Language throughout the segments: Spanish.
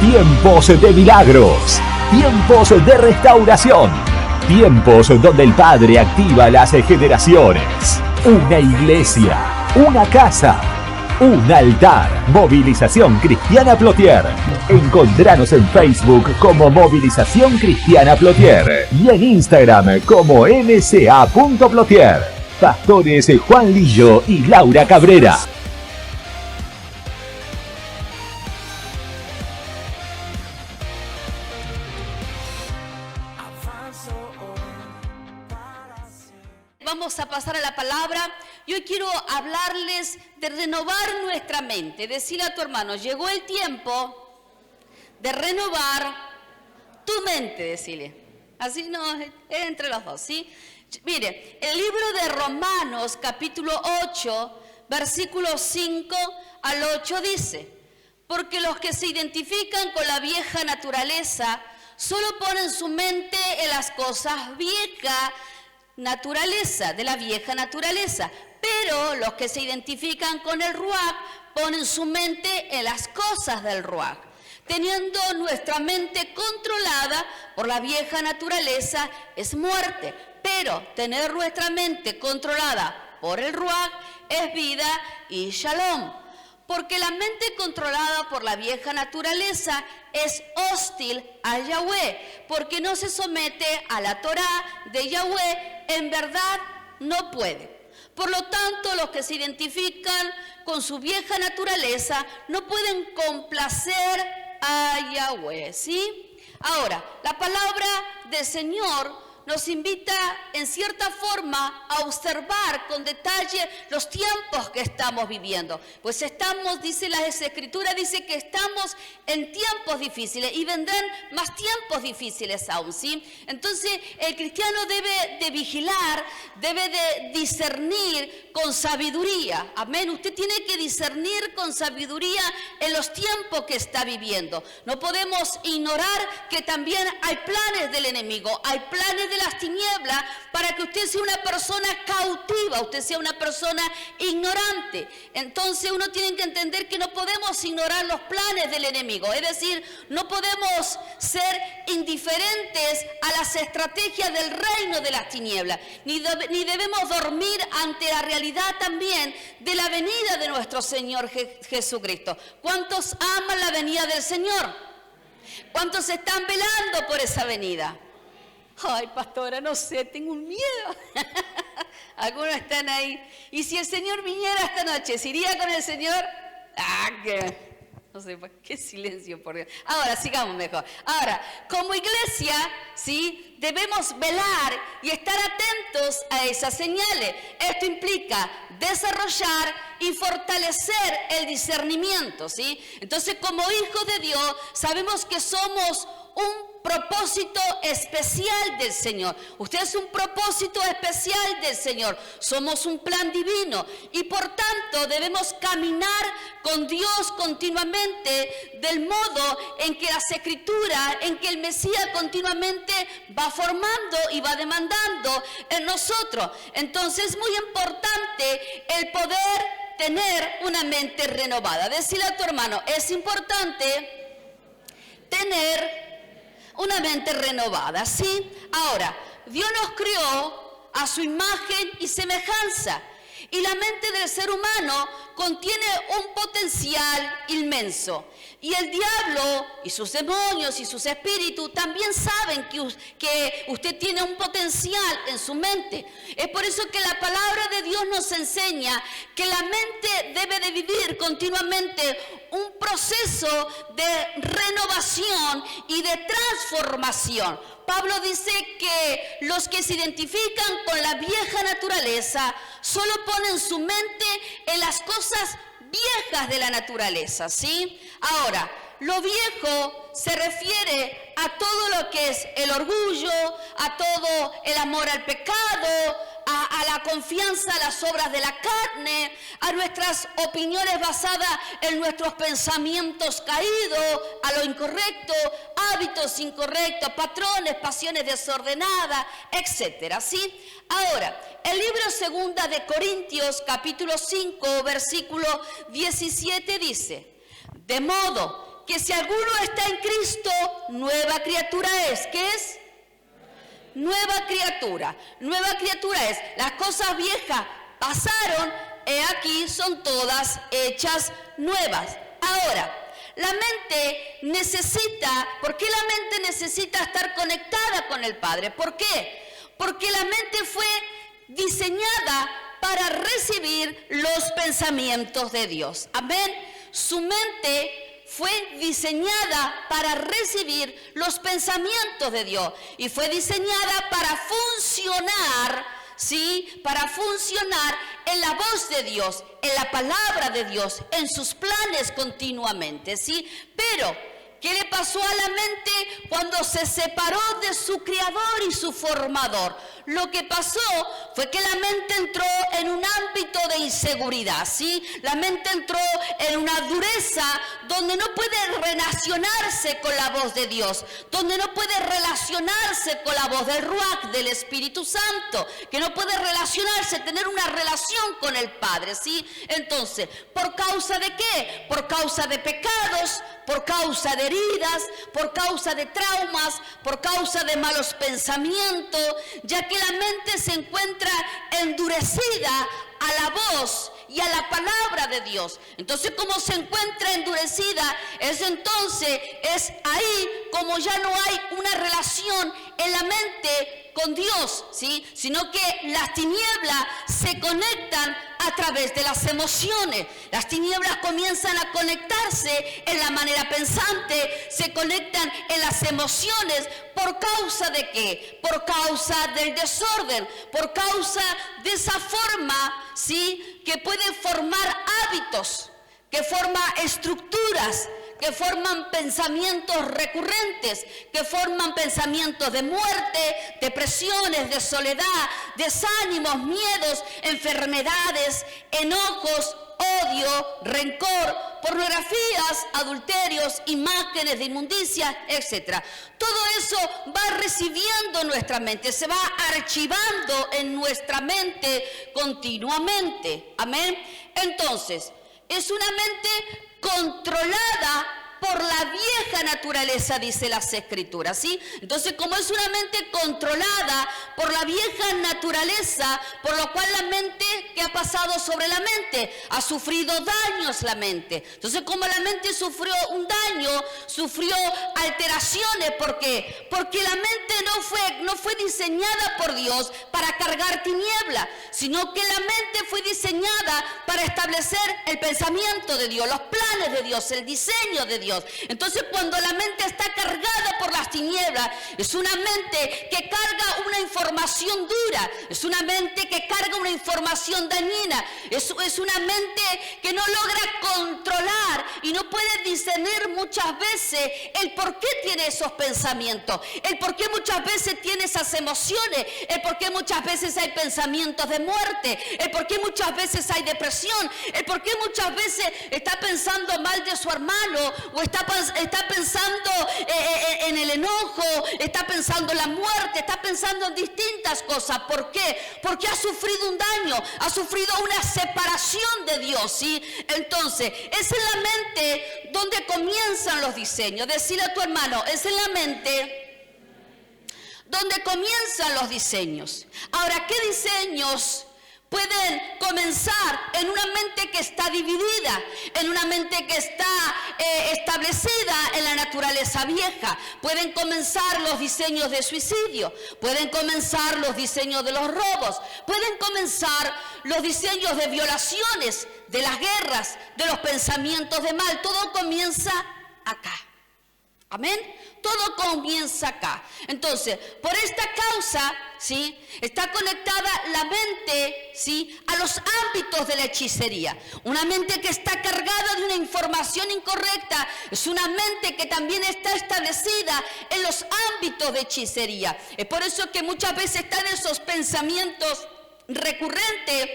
Tiempos de milagros, tiempos de restauración, tiempos donde el Padre activa las generaciones. Una iglesia, una casa, un altar. Movilización Cristiana Plotier. Encontranos en Facebook como Movilización Cristiana Plotier y en Instagram como mca.plotier. Pastores Juan Lillo y Laura Cabrera. Vamos a pasar a la palabra y hoy quiero hablarles de renovar nuestra mente. Decirle a tu hermano, llegó el tiempo de renovar tu mente, decirle. Así no, es entre los dos, ¿sí? Mire, el libro de Romanos, capítulo 8, versículos 5 al 8 dice: porque los que se identifican con la vieja naturaleza solo ponen su mente en las cosas viejas, de la vieja naturaleza, pero los que se identifican con el Ruach ponen su mente en las cosas del Ruach. Teniendo nuestra mente controlada por la vieja naturaleza es muerte, pero tener nuestra mente controlada por el Ruach es vida y shalom. Porque la mente controlada por la vieja naturaleza es hostil a Yahweh, porque no se somete a la Torá de Yahweh, en verdad no puede. Por lo tanto, los que se identifican con su vieja naturaleza no pueden complacer a Yahweh, ¿sí? Ahora, la palabra del Señor nos invita en cierta forma a observar con detalle los tiempos que estamos viviendo. Pues estamos, dice la Escritura, dice que estamos en tiempos difíciles y vendrán más tiempos difíciles aún, ¿sí? Entonces el cristiano debe de vigilar, debe de discernir con sabiduría. Amén. Usted tiene que discernir con sabiduría en los tiempos que está viviendo. No podemos ignorar que también hay planes del enemigo, hay planes de las tinieblas para que usted sea una persona cautiva, usted sea una persona ignorante. Entonces uno tiene que entender que no podemos ignorar los planes del enemigo, es decir, no podemos ser indiferentes a las estrategias del reino de las tinieblas, ni debemos dormir ante la realidad también de la venida de nuestro Señor Jesucristo. ¿Cuántos aman la venida del Señor? ¿Cuántos están velando por esa venida? Ay, pastora, no sé, tengo un miedo. Algunos están ahí. Y si el Señor viniera esta noche, ¿se iría con el Señor? No sé, qué silencio, por Dios. Ahora, sigamos mejor. Ahora, como iglesia, ¿sí? Debemos velar y estar atentos a esas señales. Esto implica desarrollar y fortalecer el discernimiento, ¿sí? Entonces, como hijos de Dios, sabemos que somos un propósito especial del Señor. Usted es un propósito especial del Señor. Somos un plan divino y por tanto debemos caminar con Dios continuamente del modo en que las Escrituras, en que el Mesías continuamente va formando y va demandando en nosotros. Entonces es muy importante el poder tener una mente renovada. Decirle a tu hermano, es importante tener una mente renovada, ¿sí? Ahora, Dios nos creó a su imagen y semejanza. Y la mente del ser humano contiene un potencial inmenso. Y el diablo y sus demonios y sus espíritus también saben que usted tiene un potencial en su mente. Es por eso que la palabra de Dios nos enseña que la mente debe de vivir continuamente un proceso de renovación y de transformación. Pablo dice que los que se identifican con la vieja naturaleza solo ponen su mente en las cosas viejas de la naturaleza, ¿sí? Ahora, lo viejo se refiere a todo lo que es el orgullo, a todo el amor al pecado, a la confianza a las obras de la carne, a nuestras opiniones basadas en nuestros pensamientos caídos, a lo incorrecto, hábitos incorrectos, patrones, pasiones desordenadas, etcétera, ¿sí? Ahora, el libro 2 de Corintios, capítulo 5, versículo 17 dice: de modo que si alguno está en Cristo, nueva criatura es. ¿Qué es? Nueva criatura. Nueva criatura es, las cosas viejas pasaron, he aquí son todas hechas nuevas. Ahora, la mente necesita, ¿por qué la mente necesita estar conectada con el Padre? ¿Por qué? Porque la mente fue diseñada para recibir los pensamientos de Dios. Amén. Su mente fue diseñada para recibir los pensamientos de Dios y fue diseñada para funcionar, ¿sí? Para funcionar en la voz de Dios, en la palabra de Dios, en sus planes continuamente, ¿sí? Pero ¿qué le pasó a la mente cuando se separó de su creador y su formador? Lo que pasó fue que la mente entró en un ámbito de inseguridad, ¿sí? La mente entró en una dureza donde no puede relacionarse con la voz de Dios, donde no puede relacionarse con la voz del Ruach, del Espíritu Santo, que no puede relacionarse, tener una relación con el Padre, ¿sí? Entonces, ¿por causa de qué? Por causa de pecados, por causa de heridas, por causa de traumas, por causa de malos pensamientos, ya que la mente se encuentra endurecida a la voz y a la palabra de Dios. Entonces, como se encuentra endurecida, es ahí como ya no hay una relación en la mente con Dios, ¿sí? Sino que las tinieblas se conectan a través de las emociones. Las tinieblas comienzan a conectarse en la manera pensante, se conectan en las emociones. ¿Por causa de qué? Por causa del desorden, por causa de esa forma, ¿sí? Que puede formar hábitos, que forma estructuras, que forman pensamientos recurrentes, que forman pensamientos de muerte, depresiones, de soledad, desánimos, miedos, enfermedades, enojos, odio, rencor, pornografías, adulterios, imágenes de inmundicia, etc. Todo eso va recibiendo nuestra mente, se va archivando en nuestra mente continuamente. Amén. Entonces, es una mente controlada por la vieja naturaleza, dice las Escrituras, ¿sí? Entonces, como es una mente controlada por la vieja naturaleza, por lo cual la mente, ¿qué ha pasado sobre la mente? Ha sufrido daños la mente. Entonces, como la mente sufrió un daño, sufrió alteraciones, ¿por qué? Porque la mente no fue diseñada por Dios para cargar tiniebla, sino que la mente fue diseñada para establecer el pensamiento de Dios, los planes de Dios, el diseño de Dios. Entonces, cuando la mente está cargada por las tinieblas, es una mente que carga una información dura, es una mente que carga una información dañina, es una mente que no logra controlar y no puede discernir muchas veces el por qué tiene esos pensamientos, el por qué muchas veces tiene esas emociones, el por qué muchas veces hay pensamientos de muerte, el por qué muchas veces hay depresión, el por qué muchas veces está pensando mal de su hermano, o está pensando en el enojo, está pensando en la muerte, está pensando en distintas cosas. ¿Por qué? Porque ha sufrido un daño, ha sufrido una separación de Dios, ¿sí? Entonces, es en la mente donde comienzan los diseños. Decirle a tu hermano, es en la mente donde comienzan los diseños. Ahora, ¿qué diseños pueden comenzar en una mente que está dividida, en una mente que está establecida en la naturaleza vieja? Pueden comenzar los diseños de suicidio, pueden comenzar los diseños de los robos, pueden comenzar los diseños de violaciones, de las guerras, de los pensamientos de mal. Todo comienza acá. Amén. Todo comienza acá. Entonces, por esta causa, ¿sí?, está conectada la mente, ¿sí?, a los ámbitos de la hechicería. Una mente que está cargada de una información incorrecta es una mente que también está establecida en los ámbitos de hechicería. Es por eso que muchas veces están esos pensamientos recurrentes,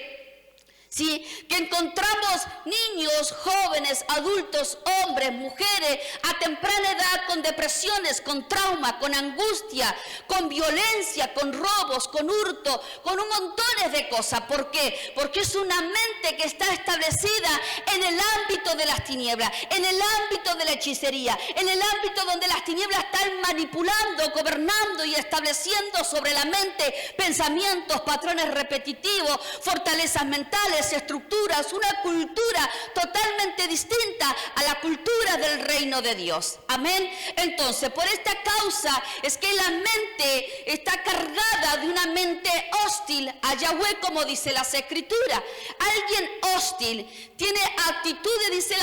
¿Sí? Que encontramos niños, jóvenes, adultos, hombres, mujeres, a temprana edad con depresiones, con trauma, con angustia, con violencia, con robos, con hurto, con un montón de cosas. ¿Por qué? Porque es una mente que está establecida en el ámbito de las tinieblas, en el ámbito de la hechicería, en el ámbito donde las tinieblas están manipulando, gobernando y estableciendo sobre la mente pensamientos, patrones repetitivos, fortalezas mentales, estructuras, una cultura totalmente distinta a la cultura del reino de Dios. Amén. Entonces, por esta causa es que la mente está cargada de una mente hostil a Yahweh, como dice las Escrituras. Alguien hostil tiene actitudes, dice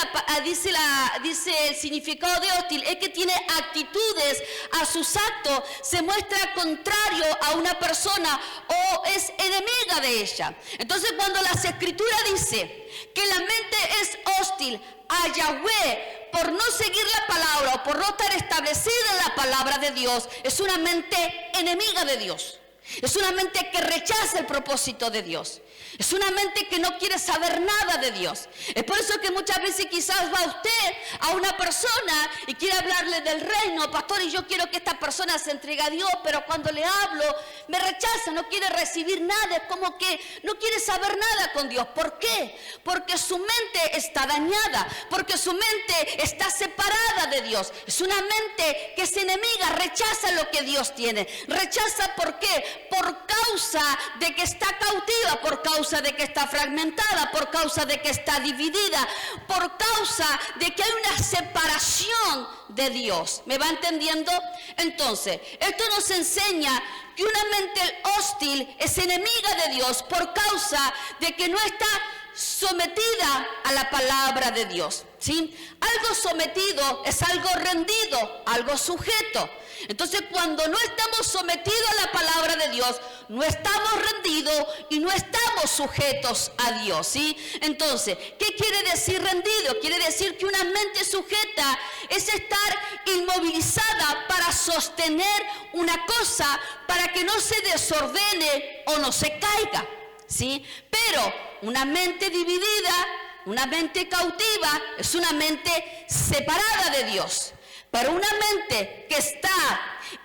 el significado de hostil, es que tiene actitudes a sus actos, se muestra contrario a una persona o es enemiga de ella. Entonces, cuando las Escritura dice que la mente es hostil a Yahweh por no seguir la palabra o por no estar establecida en la palabra de Dios, es una mente enemiga de Dios. Es una mente que rechaza el propósito de Dios. Es una mente que no quiere saber nada de Dios. Es por eso que muchas veces quizás va usted a una persona y quiere hablarle del reino. Pastor, y yo quiero que esta persona se entregue a Dios, pero cuando le hablo me rechaza, no quiere recibir nada. Es como que no quiere saber nada con Dios. ¿Por qué? Porque su mente está dañada, porque su mente está separada de Dios. Es una mente que es enemiga, rechaza lo que Dios tiene. Rechaza, ¿por qué? Por causa de que está cautiva, por causa de que está fragmentada, por causa de que está dividida, por causa de que hay una separación de Dios. ¿Me va entendiendo? Entonces, esto nos enseña que una mente hostil es enemiga de Dios por causa de que no está sometida a la palabra de Dios. ¿Sí? Algo sometido es algo rendido, algo sujeto. Entonces, cuando no estamos sometidos a la palabra de Dios, no estamos rendidos y no estamos sujetos a Dios, ¿sí? Entonces, ¿qué quiere decir rendido? Quiere decir que una mente sujeta es estar inmovilizada para sostener una cosa, para que no se desordene o no se caiga, ¿sí? Pero una mente dividida, una mente cautiva, es una mente separada de Dios. Pero una mente que está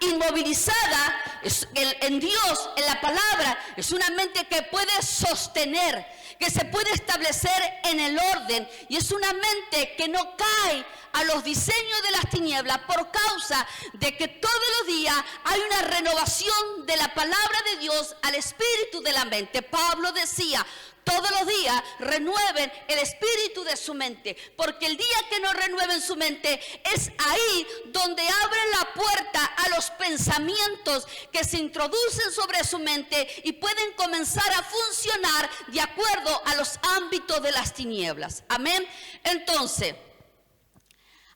inmovilizada en Dios, en la palabra, es una mente que puede sostener, que se puede establecer en el orden, y es una mente que no cae a los diseños de las tinieblas por causa de que todos los días hay una renovación de la palabra de Dios al espíritu de la mente. Pablo decía: todos los días renueven el espíritu de su mente, porque el día que no renueven su mente es ahí donde abren la puerta a los pensamientos que se introducen sobre su mente y pueden comenzar a funcionar de acuerdo a los ámbitos de las tinieblas. Amén. Entonces,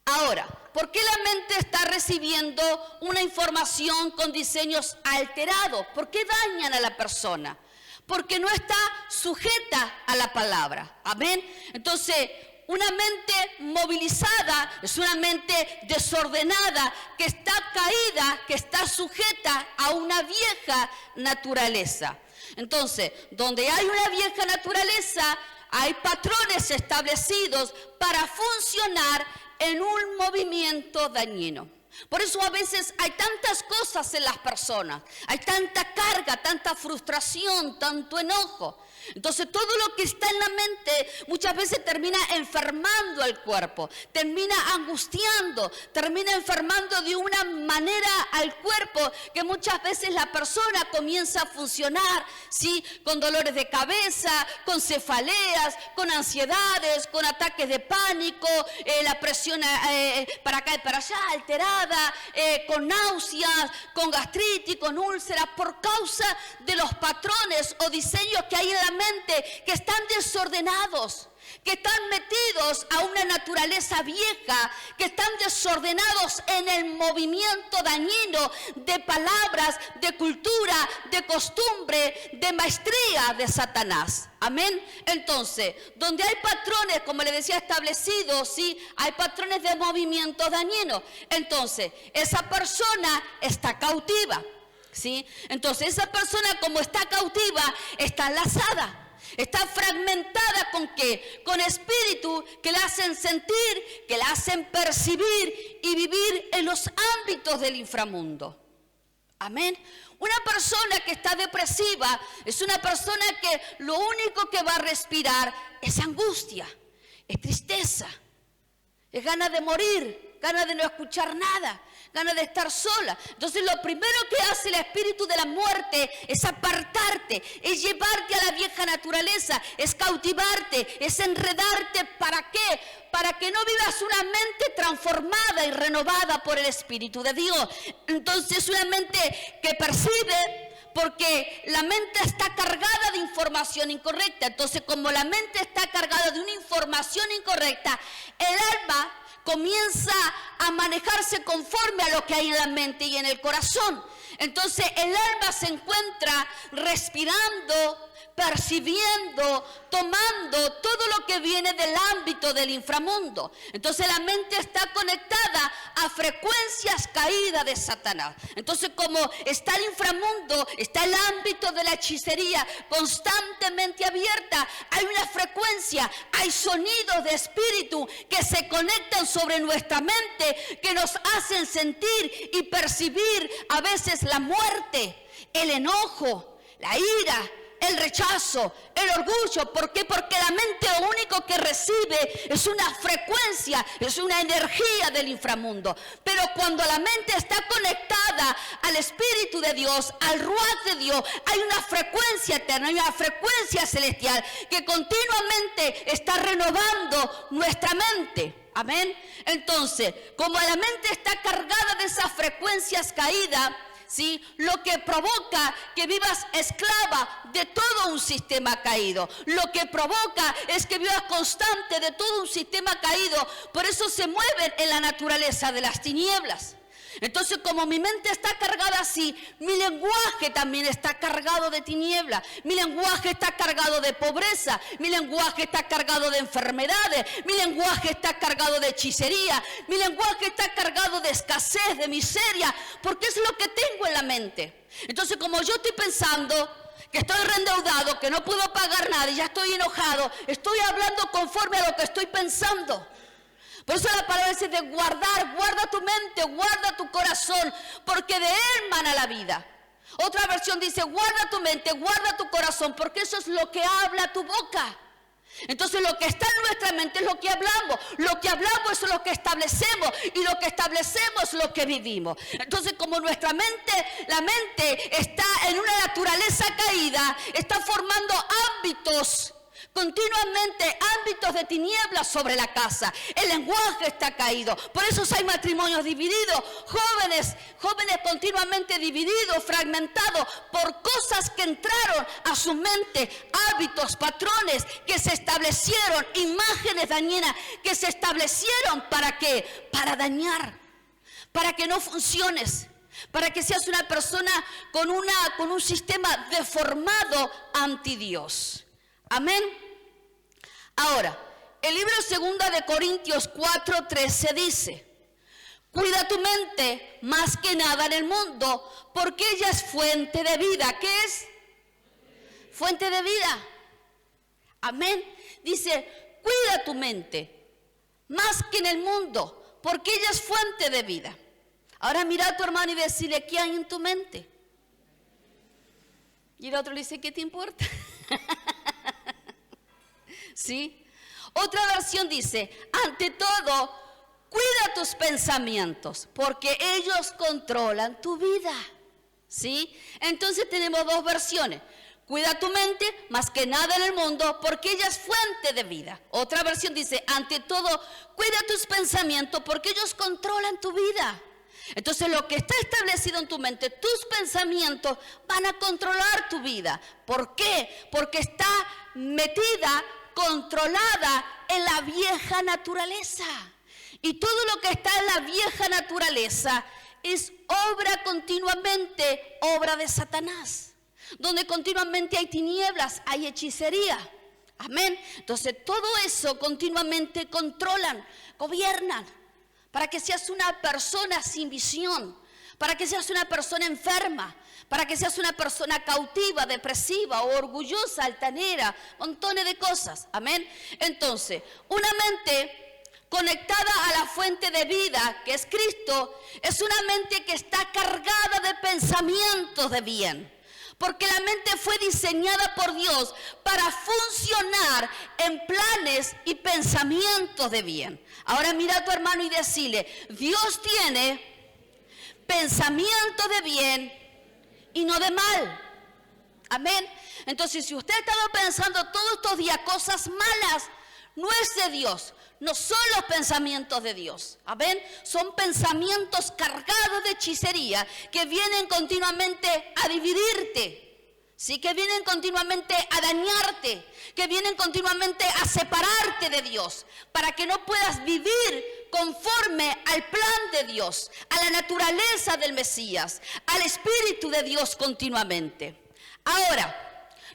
ahora, ¿por qué la mente está recibiendo una información con diseños alterados? ¿Por qué dañan a la persona? Porque no está sujeta a la palabra. Amén. Entonces, una mente movilizada es una mente desordenada, que está caída, que está sujeta a una vieja naturaleza. Entonces, donde hay una vieja naturaleza, hay patrones establecidos para funcionar en un movimiento dañino. Por eso a veces hay tantas cosas en las personas, hay tanta carga, tanta frustración, tanto enojo. Entonces todo lo que está en la mente muchas veces termina enfermando al cuerpo, termina angustiando, termina enfermando de una manera al cuerpo que muchas veces la persona comienza a funcionar, ¿sí? Con dolores de cabeza, con cefaleas, con ansiedades, con ataques de pánico, la presión para acá y para allá alterada, con náuseas, con gastritis, con úlceras, por causa de los patrones o diseños que hay en la mente, que están desordenados, que están metidos a una naturaleza vieja, que están desordenados en el movimiento dañino de palabras, de cultura, de costumbre, de maestría de Satanás. Amén. Entonces, donde hay patrones, como le decía, establecidos, ¿sí? Hay patrones de movimiento dañino. Entonces, esa persona está cautiva, ¿sí? Entonces, esa persona, como está cautiva, está enlazada. Está fragmentada ¿con qué? Con espíritus que la hacen sentir, que la hacen percibir y vivir en los ámbitos del inframundo. Amén. Una persona que está depresiva es una persona que lo único que va a respirar es angustia, es tristeza, es ganas de morir, ganas de no escuchar nada, ganas de estar sola. Entonces lo primero que hace el espíritu de la muerte es apartarte, es llevarte a la vieja naturaleza, es cautivarte, es enredarte. ¿Para qué? Para que no vivas una mente transformada y renovada por el Espíritu de Dios. Entonces una mente que percibe, porque la mente está cargada de información incorrecta. Entonces como la mente está cargada de una información incorrecta, el alma comienza a manejarse conforme a lo que hay en la mente y en el corazón. Entonces el alma se encuentra respirando, percibiendo, tomando todo lo que viene del ámbito del inframundo. Entonces la mente está conectada a frecuencias caídas de Satanás. Entonces como está el inframundo, está el ámbito de la hechicería constantemente abierta, hay una frecuencia, hay sonidos de espíritu que se conectan sobre nuestra mente, que nos hacen sentir y percibir a veces la muerte, el enojo, la ira, el rechazo, el orgullo. ¿Por qué? Porque la mente lo único que recibe es una frecuencia, es una energía del inframundo. Pero cuando la mente está conectada al Espíritu de Dios, al Ruach de Dios, hay una frecuencia eterna, hay una frecuencia celestial que continuamente está renovando nuestra mente. Amén. Entonces, como la mente está cargada de esas frecuencias caídas, ¿sí? Lo que provoca que vivas esclava de todo un sistema caído. Lo que provoca es que vivas constante de todo un sistema caído. Por eso se mueven en la naturaleza de las tinieblas. Entonces, como mi mente está cargada así, mi lenguaje también está cargado de tiniebla. Mi lenguaje está cargado de pobreza. Mi lenguaje está cargado de enfermedades. Mi lenguaje está cargado de hechicería. Mi lenguaje está cargado de escasez, de miseria, porque es lo que tengo en la mente. Entonces, como yo estoy pensando que estoy reendeudado, que no puedo pagar nada y ya estoy enojado, estoy hablando conforme a lo que estoy pensando. Por eso la palabra dice de guardar, guarda tu mente, guarda tu corazón, porque de él mana la vida. Otra versión dice, guarda tu mente, guarda tu corazón, porque eso es lo que habla tu boca. Entonces lo que está en nuestra mente es lo que hablamos. Lo que hablamos es lo que establecemos, y lo que establecemos es lo que vivimos. Entonces como nuestra mente, la mente está en una naturaleza caída, está formando ámbitos continuamente, ámbitos de tinieblas sobre la casa. El lenguaje está caído. Por eso hay matrimonios divididos, jóvenes continuamente divididos, fragmentados por cosas que entraron a su mente, hábitos, patrones que se establecieron, imágenes dañinas que se establecieron. ¿Para qué? Para dañar, para que no funciones, para que seas una persona con un sistema deformado anti Dios. Amén. Ahora, el libro 2 de Corintios 4:13 dice, cuida tu mente más que nada en el mundo, porque ella es fuente de vida. ¿Qué es? Fuente de vida. Amén. Dice, cuida tu mente más que en el mundo, porque ella es fuente de vida. Ahora mira a tu hermano y decirle, ¿qué hay en tu mente? Y el otro le dice, ¿qué te importa? ¿Sí? Otra versión dice, ante todo, cuida tus pensamientos, porque ellos controlan tu vida. ¿Sí? Entonces tenemos dos versiones. Cuida tu mente más que nada en el mundo, porque ella es fuente de vida. Otra versión dice, ante todo, cuida tus pensamientos, porque ellos controlan tu vida. Entonces lo que está establecido en tu mente, tus pensamientos van a controlar tu vida. ¿Por qué? Porque está metida, controlada en la vieja naturaleza. Y todo lo que está en la vieja naturaleza es obra de Satanás, donde continuamente hay tinieblas, hay hechicería. Amén. Entonces todo eso continuamente controlan, gobiernan, para que seas una persona sin visión, para que seas una persona enferma, para que seas una persona cautiva, depresiva o orgullosa, altanera, montones de cosas. Amén. Entonces, una mente conectada a la fuente de vida, que es Cristo, es una mente que está cargada de pensamientos de bien. Porque la mente fue diseñada por Dios para funcionar en planes y pensamientos de bien. Ahora mira a tu hermano y decile, Dios tiene pensamiento de bien y no de mal. Amén. Entonces, si usted ha estado pensando todos estos días cosas malas, no es de Dios, no son los pensamientos de Dios. Amén. Son pensamientos cargados de hechicería que vienen continuamente a dividirte, ¿sí? Que vienen continuamente a dañarte, que vienen continuamente a separarte de Dios, para que no puedas vivir conforme al plan de Dios, a la naturaleza del Mesías, al Espíritu de Dios continuamente. Ahora,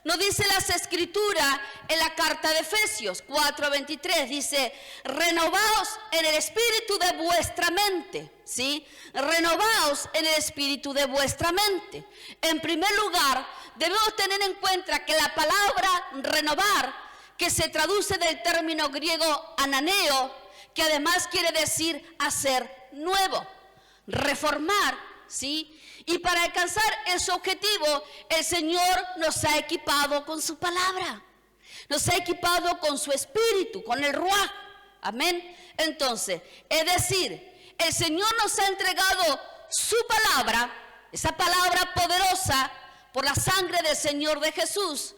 nos dice las Escrituras en la carta de Efesios 4:23, dice, renovaos en el espíritu de vuestra mente, ¿sí? Renovaos en el espíritu de vuestra mente. En primer lugar, debemos tener en cuenta que la palabra renovar, que se traduce del término griego ananeo, que además quiere decir hacer nuevo, reformar, ¿sí? Y para alcanzar ese objetivo, el Señor nos ha equipado con su palabra, nos ha equipado con su espíritu, con el Ruaj. Amén. Entonces, es decir, el Señor nos ha entregado su palabra, esa palabra poderosa por la sangre del Señor de Jesús,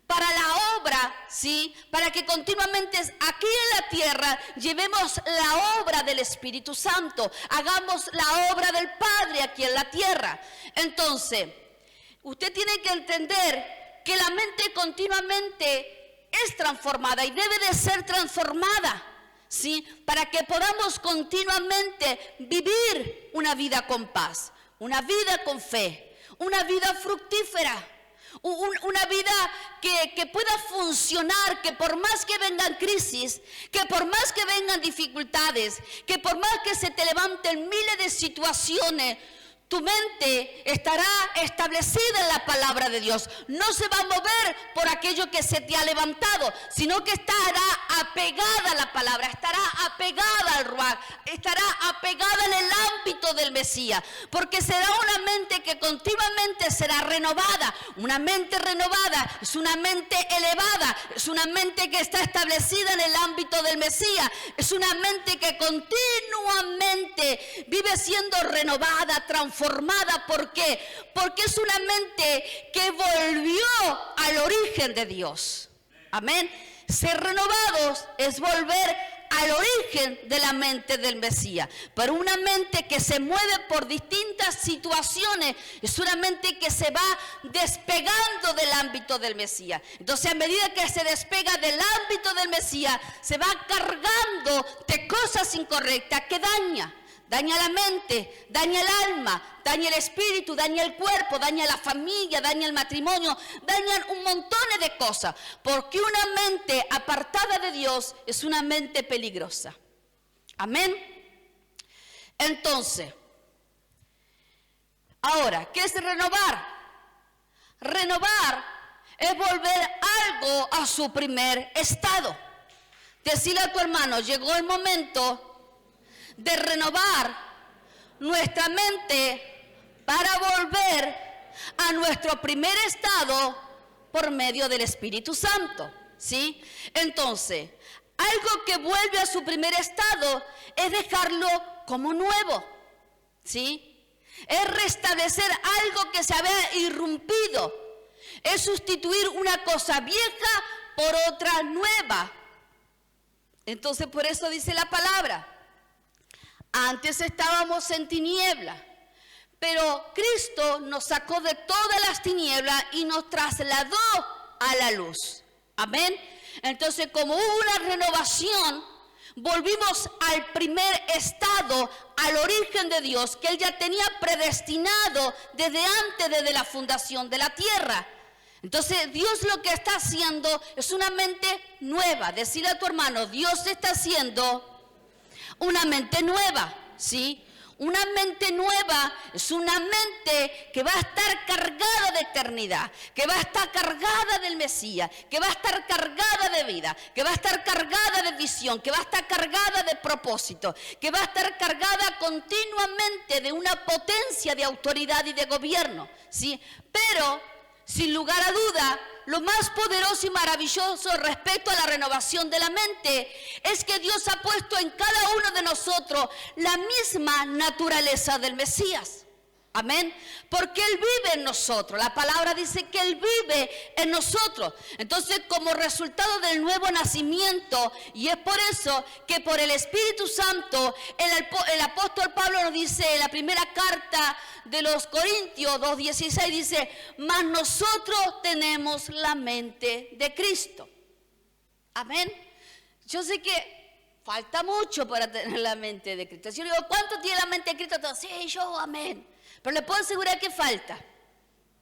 para la obra, ¿sí? Para que continuamente aquí en la tierra llevemos la obra del Espíritu Santo, hagamos la obra del Padre aquí en la tierra. Entonces, usted tiene que entender que la mente continuamente es transformada y debe de ser transformada, ¿sí? Para que podamos continuamente vivir una vida con paz, una vida con fe, una vida fructífera. Una vida que pueda funcionar, que por más que vengan crisis, que por más que vengan dificultades, que por más que se te levanten miles de situaciones, tu mente estará establecida en la palabra de Dios. No se va a mover por aquello que se te ha levantado, sino que estará apegada a la palabra, estará apegada al Ruaj, estará apegada en el ámbito del Mesías, porque será una mente que continuamente será renovada. Una mente renovada es una mente elevada, es una mente que está establecida en el ámbito del Mesías, es una mente que continuamente vive siendo renovada, transformada. ¿Por qué? Porque es una mente que volvió al origen de Dios. Amén. Ser renovados es volver al origen de la mente del Mesías. Pero una mente que se mueve por distintas situaciones es una mente que se va despegando del ámbito del Mesías. Entonces, a medida que se despega del ámbito del Mesías, se va cargando de cosas incorrectas que daña la mente, daña el alma, daña el espíritu, daña el cuerpo, daña la familia, daña el matrimonio, dañan un montón de cosas. Porque una mente apartada de Dios es una mente peligrosa. Amén. Entonces, ahora, ¿qué es renovar? Renovar es volver algo a su primer estado. Decirle a tu hermano, llegó el momento de renovar nuestra mente para volver a nuestro primer estado por medio del Espíritu Santo, ¿sí? Entonces, algo que vuelve a su primer estado es dejarlo como nuevo, ¿sí? Es restablecer algo que se había irrumpido, es sustituir una cosa vieja por otra nueva. Entonces, por eso dice la palabra, antes estábamos en tinieblas, pero Cristo nos sacó de todas las tinieblas y nos trasladó a la luz. Amén. Entonces, como hubo una renovación, volvimos al primer estado, al origen de Dios, que Él ya tenía predestinado desde antes, desde la fundación de la tierra. Entonces, Dios lo que está haciendo es una mente nueva. Decirle a tu hermano, Dios está haciendo una mente nueva, ¿sí? Una mente nueva es una mente que va a estar cargada de eternidad, que va a estar cargada del Mesías, que va a estar cargada de vida, que va a estar cargada de visión, que va a estar cargada de propósito, que va a estar cargada continuamente de una potencia de autoridad y de gobierno, ¿sí? Pero, sin lugar a duda, lo más poderoso y maravilloso respecto a la renovación de la mente es que Dios ha puesto en cada uno de nosotros la misma naturaleza del Mesías. Amén. Porque Él vive en nosotros. La palabra dice que Él vive en nosotros. Entonces, como resultado del nuevo nacimiento, y es por eso que por el Espíritu Santo, el apóstol Pablo nos dice en la primera carta de los Corintios 2:16, dice, mas nosotros tenemos la mente de Cristo. Amén. Yo sé que falta mucho para tener la mente de Cristo. Si yo digo, ¿cuánto tiene la mente de Cristo? Entonces, sí, yo, amén. Pero le puedo asegurar que falta.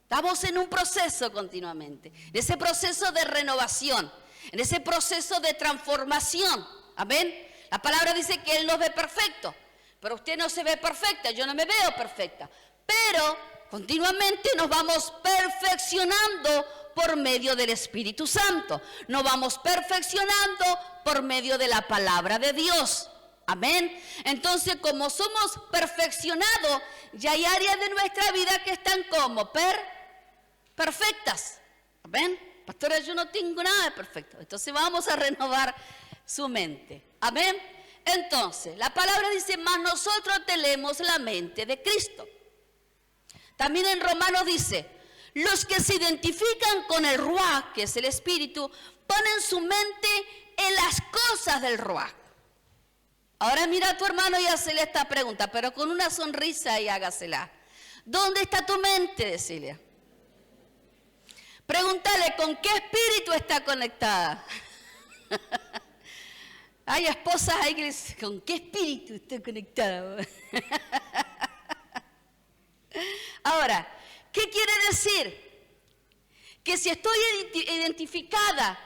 Estamos en un proceso continuamente, en ese proceso de renovación, en ese proceso de transformación. Amén. La palabra dice que Él nos ve perfecto, pero usted no se ve perfecta, yo no me veo perfecta. Pero continuamente nos vamos perfeccionando por medio del Espíritu Santo. Nos vamos perfeccionando por medio de la palabra de Dios. Amén. Entonces, como somos perfeccionados, ya hay áreas de nuestra vida que están como perfectas. Amén. Pastora, yo no tengo nada de perfecto. Entonces vamos a renovar su mente. Amén. Entonces, la palabra dice, mas nosotros tenemos la mente de Cristo. También en Romanos dice, los que se identifican con el Ruaj, que es el Espíritu, ponen su mente en las cosas del Ruaj. Ahora mira a tu hermano y hazle esta pregunta, pero con una sonrisa y hágasela. ¿Dónde está tu mente? Decile. Pregúntale, ¿con qué espíritu está conectada? Hay esposas ahí que dicen, ¿con qué espíritu estoy conectada? Ahora, ¿qué quiere decir? Que si estoy identificada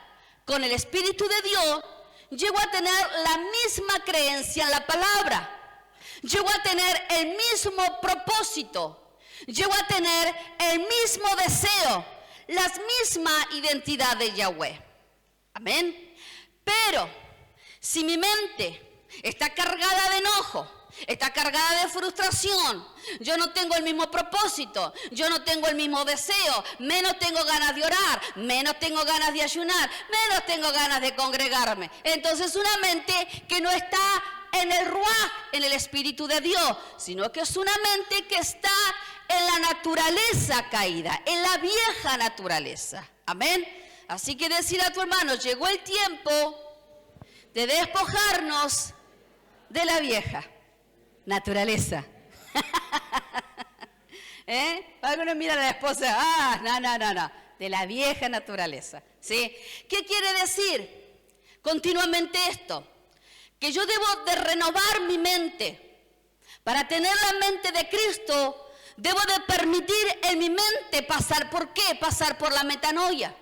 con el Espíritu de Dios, llego a tener la misma creencia en la palabra, llego a tener el mismo propósito, llego a tener el mismo deseo, la misma identidad de Yahweh. Amén. Pero si mi mente está cargada de enojo, está cargada de frustración, yo no tengo el mismo propósito, yo no tengo el mismo deseo, menos tengo ganas de orar, menos tengo ganas de ayunar, menos tengo ganas de congregarme. Entonces una mente que no está en el Ruaj, en el Espíritu de Dios, sino que es una mente que está en la naturaleza caída, en la vieja naturaleza. Amén. Así que decir a tu hermano, llegó el tiempo de despojarnos de la vieja naturaleza. Algunos miran a la esposa, no, de la vieja naturaleza, ¿sí? ¿Qué quiere decir? Continuamente esto, que yo debo de renovar mi mente. Para tener la mente de Cristo, debo de permitir en mi mente pasar, ¿por qué? Pasar por la metanoia,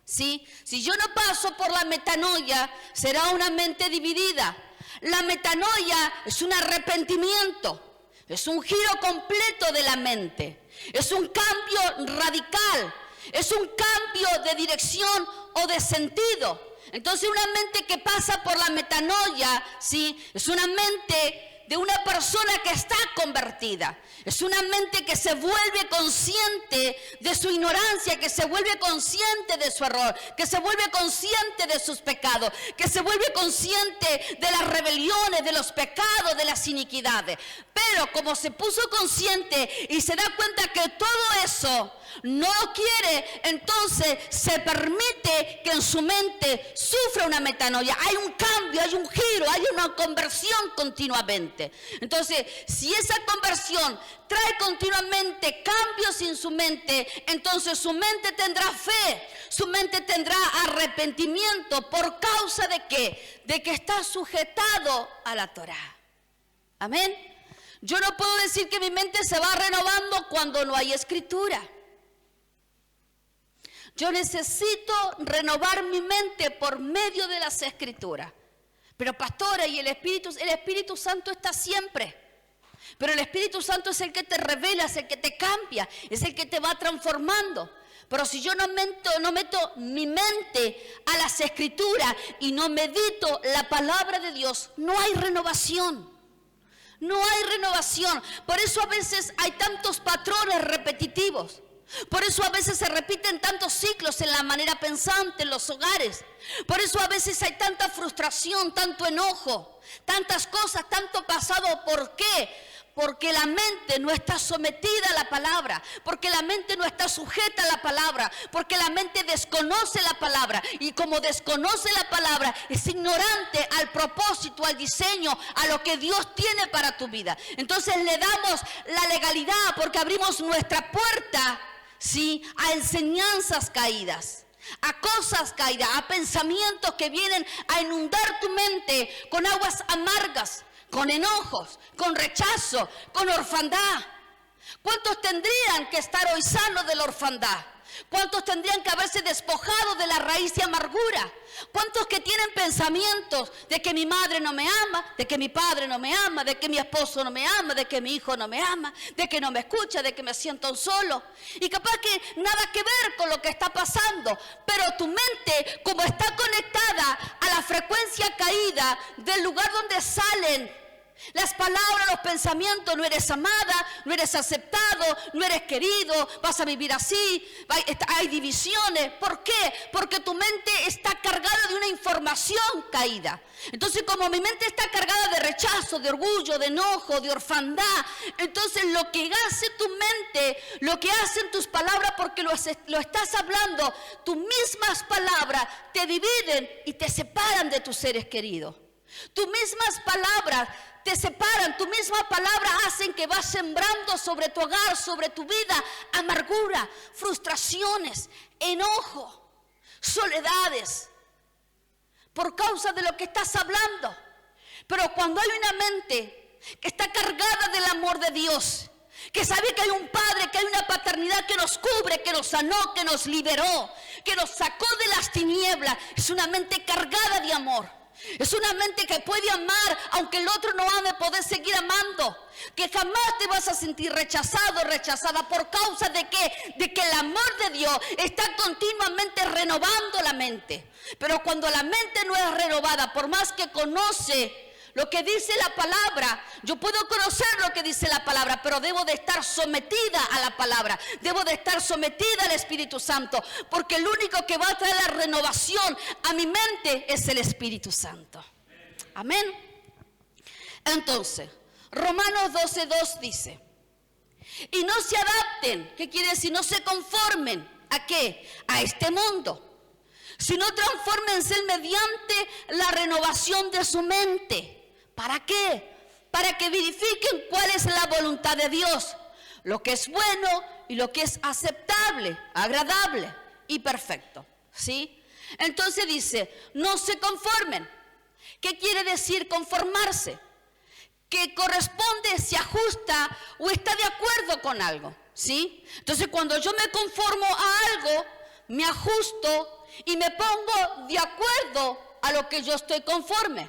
¿sí? Si yo no paso por la metanoia, será una mente dividida. La metanoia es un arrepentimiento. Es un giro completo de la mente, es un cambio radical, es un cambio de dirección o de sentido. Entonces una mente que pasa por la metanoia, ¿sí? Es una mente de una persona que está convertida. Es una mente que se vuelve consciente de su ignorancia, que se vuelve consciente de su error, que se vuelve consciente de sus pecados, que se vuelve consciente de las rebeliones, de los pecados, de las iniquidades. Pero como se puso consciente y se da cuenta que todo eso no lo quiere, entonces se permite que en su mente sufra una metanoia. Hay un cambio, hay un giro, hay una conversión continuamente. Entonces, si esa conversión trae continuamente cambios en su mente, entonces su mente tendrá fe, su mente tendrá arrepentimiento. ¿Por causa de qué? De que está sujetado a la Torá. Amén. Yo no puedo decir que mi mente se va renovando cuando no hay escritura. Yo necesito renovar mi mente por medio de las escrituras. Pero pastora, y el Espíritu Santo está siempre. Pero el Espíritu Santo es el que te revela, es el que te cambia, es el que te va transformando. Pero si yo no meto mi mente a las Escrituras y no medito la palabra de Dios, no hay renovación. No hay renovación. Por eso a veces hay tantos patrones repetitivos. Por eso a veces se repiten tantos ciclos en la manera pensante, en los hogares. Por eso a veces hay tanta frustración, tanto enojo, tantas cosas, tanto pasado. ¿Por qué? Porque la mente no está sometida a la palabra, porque la mente no está sujeta a la palabra, porque la mente desconoce la palabra, y como desconoce la palabra, es ignorante al propósito, al diseño, a lo que Dios tiene para tu vida. Entonces le damos la legalidad porque abrimos nuestra puerta, ¿sí?, a enseñanzas caídas, a cosas caídas, a pensamientos que vienen a inundar tu mente con aguas amargas, con enojos, con rechazo, con orfandad. ¿Cuántos tendrían que estar hoy sanos de la orfandad? ¿Cuántos tendrían que haberse despojado de la raíz de amargura? ¿Cuántos que tienen pensamientos de que mi madre no me ama, de que mi padre no me ama, de que mi esposo no me ama, de que mi hijo no me ama, de que no me escucha, de que me siento solo? Y capaz que nada que ver con lo que está pasando, pero tu mente, como está conectada a la frecuencia caída del lugar donde salen las palabras, los pensamientos, no eres amada, no eres aceptado, no eres querido, vas a vivir así, hay divisiones. ¿Por qué? Porque tu mente está cargada de una información caída. Entonces, como mi mente está cargada de rechazo, de orgullo, de enojo, de orfandad, entonces lo que hace tu mente, lo que hacen tus palabras, porque lo estás hablando, tus mismas palabras te dividen y te separan de tus seres queridos. Tus mismas palabras te separan, tu misma palabra hacen que vas sembrando sobre tu hogar, sobre tu vida, amargura, frustraciones, enojo, soledades, por causa de lo que estás hablando. Pero cuando hay una mente que está cargada del amor de Dios, que sabe que hay un Padre, que hay una paternidad que nos cubre, que nos sanó, que nos liberó, que nos sacó de las tinieblas, es una mente cargada de amor. Es una mente que puede amar, aunque el otro no ame, poder seguir amando. Que jamás te vas a sentir rechazado, rechazada, por causa de que el amor de Dios está continuamente renovando la mente. Pero cuando la mente no es renovada, por más que conoce lo que dice la palabra, yo puedo conocer lo que dice la palabra, pero debo de estar sometida a la palabra, debo de estar sometida al Espíritu Santo, porque el único que va a traer la renovación a mi mente es el Espíritu Santo. Amén. Entonces, Romanos 12:2 dice: y no se adapten, ¿qué quiere decir? No se conformen, ¿a qué? A este mundo, sino transfórmense mediante la renovación de su mente. ¿Para qué? Para que verifiquen cuál es la voluntad de Dios, lo que es bueno y lo que es aceptable, agradable y perfecto, ¿sí? Entonces dice, no se conformen. ¿Qué quiere decir conformarse? Que corresponde, se ajusta o está de acuerdo con algo, ¿sí? Entonces cuando yo me conformo a algo, me ajusto y me pongo de acuerdo a lo que yo estoy conforme.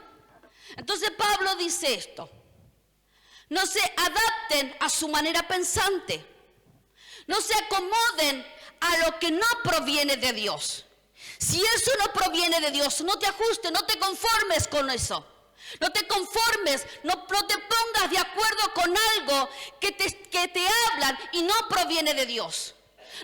Entonces Pablo dice esto: no se adapten a su manera pensante, no se acomoden a lo que no proviene de Dios. Si eso no proviene de Dios, no te ajustes, no te conformes con eso. No te conformes, no te pongas de acuerdo con algo que te hablan y no proviene de Dios.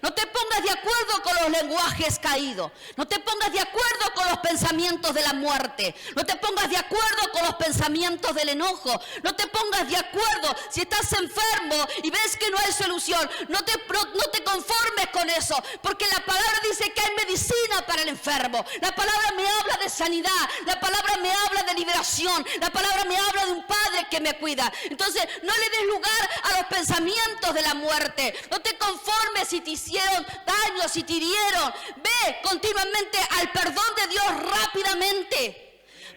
No te pongas de acuerdo con los lenguajes caídos. No te pongas de acuerdo con los pensamientos de la muerte. No te pongas de acuerdo con los pensamientos del enojo. No te pongas de acuerdo si estás enfermo y ves que no hay solución. No te conformes con eso, porque la palabra dice que hay medicina para el enfermo. La palabra me habla de sanidad. La palabra me habla de liberación. La palabra me habla de un Padre que me cuida. Entonces no le des lugar a los pensamientos de la muerte. No te conformes si te hicieron daño, si te hirieron. Ve continuamente al perdón de Dios rápidamente.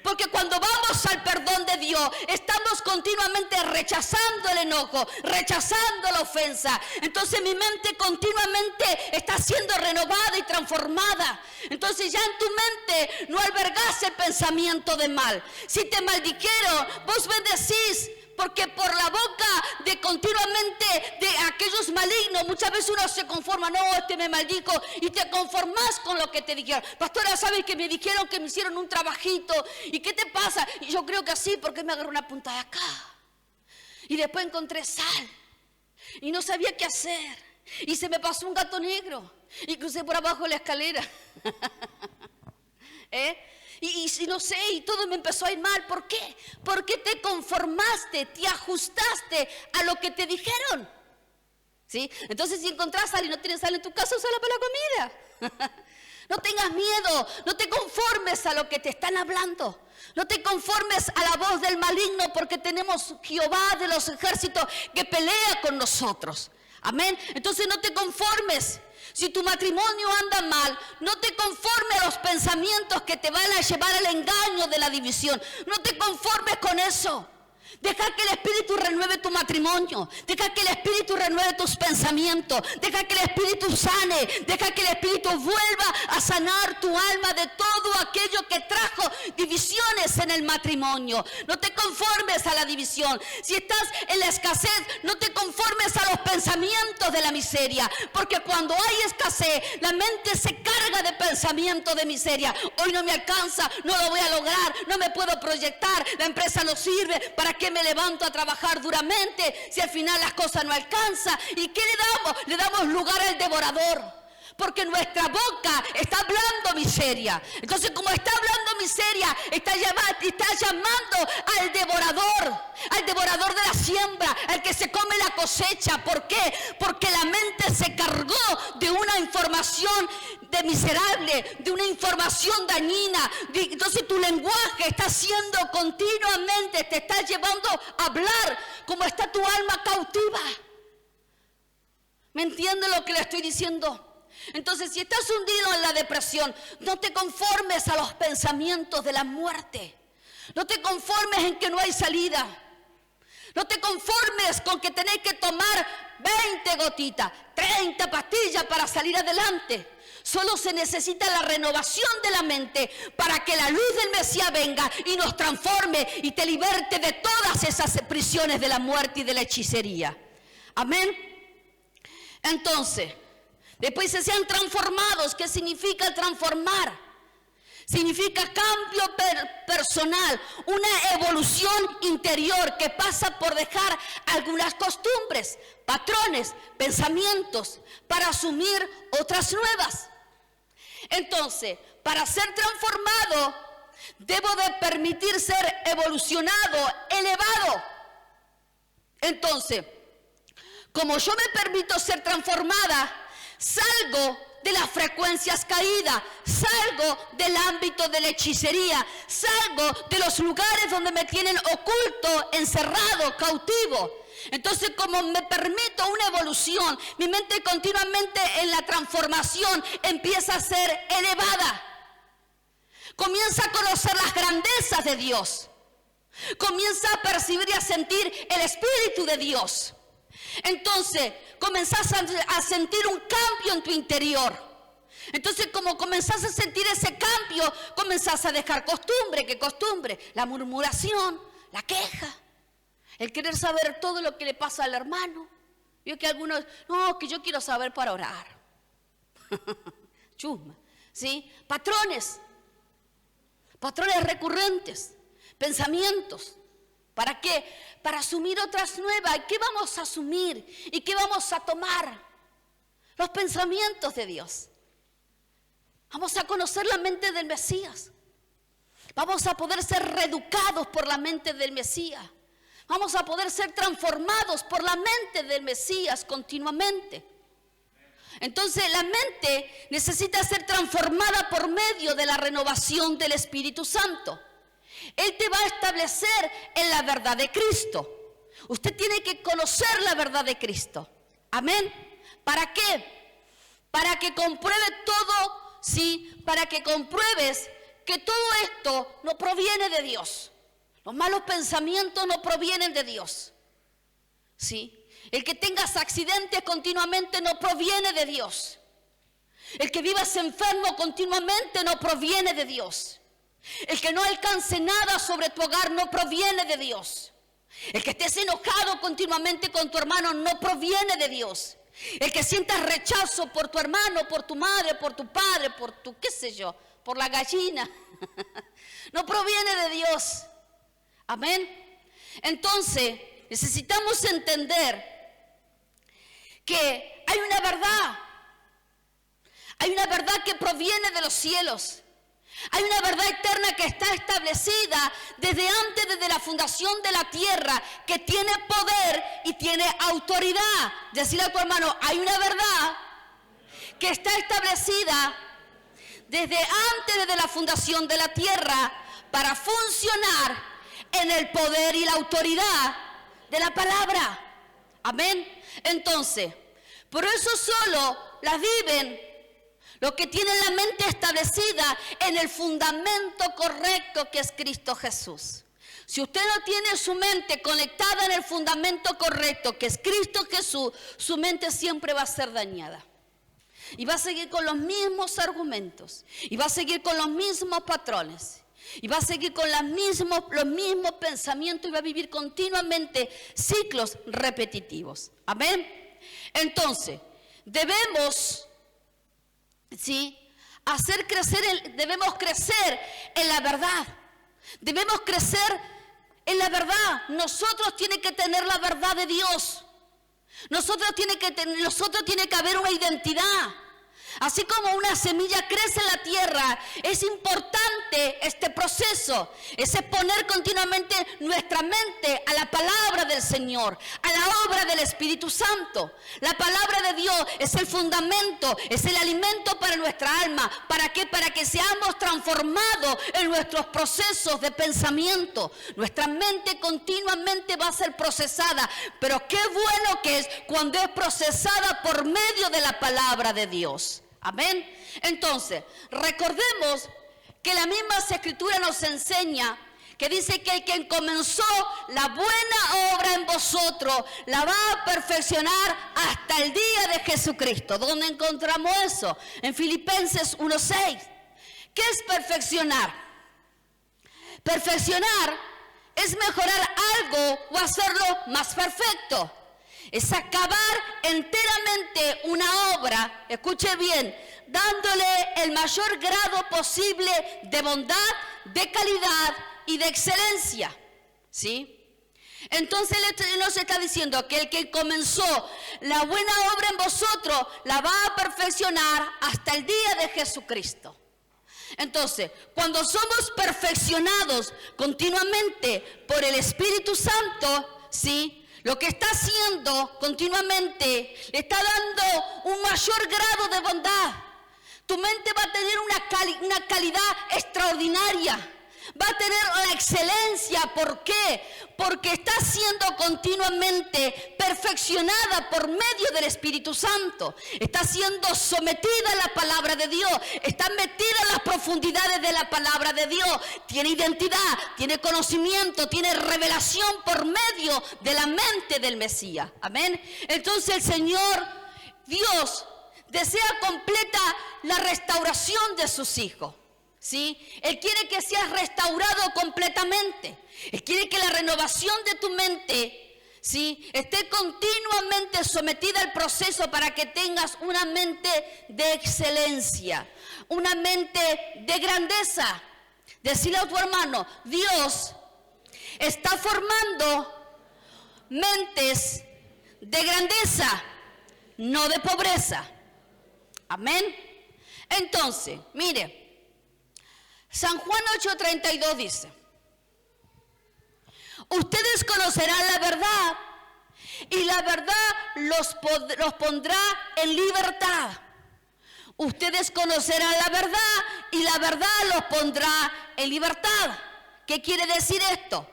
Porque cuando vamos al perdón de Dios, estamos continuamente rechazando el enojo, rechazando la ofensa. Entonces mi mente continuamente está siendo renovada y transformada. Entonces ya en tu mente no albergas el pensamiento de mal. Si te maldijeron, vos bendecís Porque por la boca de continuamente de aquellos malignos, muchas veces uno se conforma, no, este me maldijo, y te conformas con lo que te dijeron. Pastora, ¿sabes que me dijeron que me hicieron un trabajito? ¿Y qué te pasa? Y yo creo que así, porque me agarró una punta de acá. Y después encontré sal. Y no sabía qué hacer. Y se me pasó un gato negro. Y crucé por abajo de la escalera. Y no sé, y todo me empezó a ir mal. ¿Por qué? Porque te conformaste, te ajustaste a lo que te dijeron. ¿Sí? Entonces, si encontrás sal y no tienes sal en tu casa, úsala para la comida. No tengas miedo, no te conformes a lo que te están hablando. No te conformes a la voz del maligno, porque tenemos Jehová de los ejércitos que pelea con nosotros. Amén. Entonces no te conformes. Si tu matrimonio anda mal, no te conformes a los pensamientos que te van a llevar al engaño de la división. No te conformes con eso. Deja que el Espíritu renueve tu matrimonio. Deja que el Espíritu renueve tus pensamientos. Deja que el Espíritu sane. Deja que el Espíritu vuelva a sanar tu alma de todo aquello que trajo divisiones en el matrimonio. No te conformes a la división. Si estás en la escasez, no te conformes a los pensamientos de la miseria. Porque cuando hay escasez, la mente se carga de pensamientos de miseria. Hoy no me alcanza, no lo voy a lograr, no me puedo proyectar, la empresa no sirve. ¿Para qué me levanto a trabajar duramente si al final las cosas no alcanzan? ¿Y qué le damos? Le damos lugar al devorador. Porque nuestra boca está hablando miseria. Entonces, como está hablando miseria, está llamando al devorador de la siembra, al que se come la cosecha. ¿Por qué? Porque la mente se cargó de una información de miserable, de una información dañina. Entonces tu lenguaje está siendo continuamente, te está llevando a hablar como está tu alma cautiva. ¿Me entiende lo que le estoy diciendo? Entonces, si estás hundido en la depresión, no te conformes a los pensamientos de la muerte. No te conformes en que no hay salida. No te conformes con que tenés que tomar 20 gotitas, 30 pastillas para salir adelante. Solo se necesita la renovación de la mente para que la luz del Mesías venga y nos transforme y te liberte de todas esas prisiones de la muerte y de la hechicería. Amén. Entonces, después se sean transformados. ¿Qué significa transformar? Significa cambio personal, una evolución interior que pasa por dejar algunas costumbres, patrones, pensamientos, para asumir otras nuevas. Entonces, para ser transformado, debo de permitir ser evolucionado, elevado. Entonces, como yo me permito ser transformada, salgo de las frecuencias caídas, salgo del ámbito de la hechicería, salgo de los lugares donde me tienen oculto, encerrado, cautivo. Entonces, como me permito una evolución, mi mente continuamente en la transformación empieza a ser elevada. Comienza a conocer las grandezas de Dios. Comienza a percibir y a sentir el Espíritu de Dios. Entonces, comenzás a sentir un cambio en tu interior. Entonces, como comenzás a sentir ese cambio, comenzás a dejar costumbre. ¿Qué costumbre? La murmuración, la queja, el querer saber todo lo que le pasa al hermano. Vio que algunos, no, que yo quiero saber para orar. Chusma, ¿sí? Patrones recurrentes, pensamientos. ¿Para qué? Para asumir otras nuevas. ¿Qué vamos a asumir? ¿Y qué vamos a tomar? Los pensamientos de Dios. Vamos a conocer la mente del Mesías. Vamos a poder ser reeducados por la mente del Mesías. Vamos a poder ser transformados por la mente del Mesías continuamente. Entonces la mente necesita ser transformada por medio de la renovación del Espíritu Santo. Él te va a establecer en la verdad de Cristo. Usted tiene que conocer la verdad de Cristo. Amén. ¿Para qué? Para que compruebe todo, sí, para que compruebes que todo esto no proviene de Dios. Los malos pensamientos no provienen de Dios. ¿Sí? El que tengas accidentes continuamente no proviene de Dios. El que vivas enfermo continuamente no proviene de Dios. El que no alcance nada sobre tu hogar no proviene de Dios. El que estés enojado continuamente con tu hermano no proviene de Dios. El que sientas rechazo por tu hermano, por tu madre, por tu padre, por tu qué sé yo, por la gallina, no proviene de Dios. Amén. Entonces, necesitamos entender que hay una verdad. Hay una verdad que proviene de los cielos. Hay una verdad eterna que está establecida desde la fundación de la tierra, que tiene poder y tiene autoridad. Decirle a tu hermano, hay una verdad que está establecida desde la fundación de la tierra para funcionar en el poder y la autoridad de la palabra. Amén. Entonces, por eso solo las viven los que tienen la mente establecida en el fundamento correcto que es Cristo Jesús. Si usted no tiene su mente conectada en el fundamento correcto que es Cristo Jesús, su mente siempre va a ser dañada. Y va a seguir con los mismos argumentos. Y va a seguir con los mismos patrones. Y va a seguir con los mismos pensamientos y va a vivir continuamente ciclos repetitivos. Amén. Entonces, debemos debemos crecer en la verdad. Debemos crecer en la verdad. Nosotros tiene que tener la verdad de Dios. Nosotros tiene que haber una identidad. Así como una semilla crece en la tierra, es importante este proceso, es poner continuamente nuestra mente a la palabra del Señor, a la obra del Espíritu Santo. La palabra de Dios es el fundamento, es el alimento para nuestra alma. ¿Para qué? Para que seamos transformados en nuestros procesos de pensamiento. Nuestra mente continuamente va a ser procesada, pero qué bueno que es cuando es procesada por medio de la palabra de Dios. Amén. Entonces, recordemos que la misma Escritura nos enseña que dice que el quien comenzó la buena obra en vosotros la va a perfeccionar hasta el día de Jesucristo. ¿Dónde encontramos eso? En Filipenses 1:6. ¿Qué es perfeccionar? Perfeccionar es mejorar algo o hacerlo más perfecto. Es acabar enteramente una obra, escuche bien, dándole el mayor grado posible de bondad, de calidad y de excelencia. ¿Sí? Entonces Él nos está diciendo que el que comenzó la buena obra en vosotros la va a perfeccionar hasta el día de Jesucristo. Entonces, cuando somos perfeccionados continuamente por el Espíritu Santo, ¿sí?, lo que está haciendo continuamente le está dando un mayor grado de bondad. Tu mente va a tener una calidad extraordinaria. Va a tener una excelencia. ¿Por qué? Porque está siendo continuamente perfeccionada por medio del Espíritu Santo. Está siendo sometida a la palabra de Dios. Está metida en las profundidades de la palabra de Dios. Tiene identidad, tiene conocimiento, tiene revelación por medio de la mente del Mesías. Amén. Entonces el Señor Dios desea completa la restauración de sus hijos. ¿Sí? Él quiere que seas restaurado completamente. Él quiere que la renovación de tu mente, ¿sí?, esté continuamente sometida al proceso para que tengas una mente de excelencia, una mente de grandeza. Decirle a tu hermano, Dios está formando mentes de grandeza, no de pobreza. Amén. Entonces, mire, San Juan 8:32 dice: ustedes conocerán la verdad y la verdad los pondrá en libertad. Ustedes conocerán la verdad y la verdad los pondrá en libertad. ¿Qué quiere decir esto?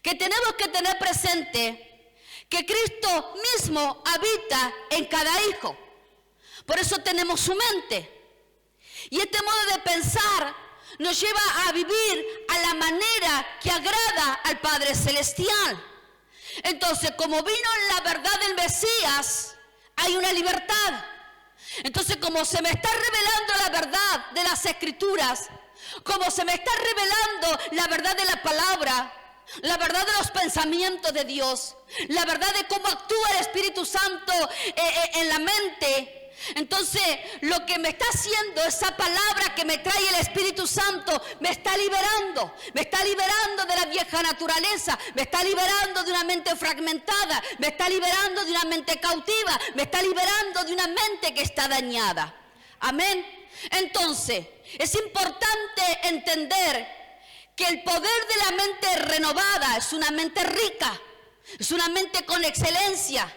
Que tenemos que tener presente que Cristo mismo habita en cada hijo. Por eso tenemos su mente. Y este modo de pensar nos lleva a vivir a la manera que agrada al Padre Celestial. Entonces, como vino la verdad del Mesías, hay una libertad. Entonces, como se me está revelando la verdad de las Escrituras, como se me está revelando la verdad de la palabra, la verdad de los pensamientos de Dios, la verdad de cómo actúa el Espíritu Santo en la mente. Entonces, lo que me está haciendo, esa palabra que me trae el Espíritu Santo, me está liberando de la vieja naturaleza, me está liberando de una mente fragmentada, me está liberando de una mente cautiva, me está liberando de una mente que está dañada. Amén. Entonces, es importante entender que el poder de la mente renovada es una mente rica, es una mente con excelencia.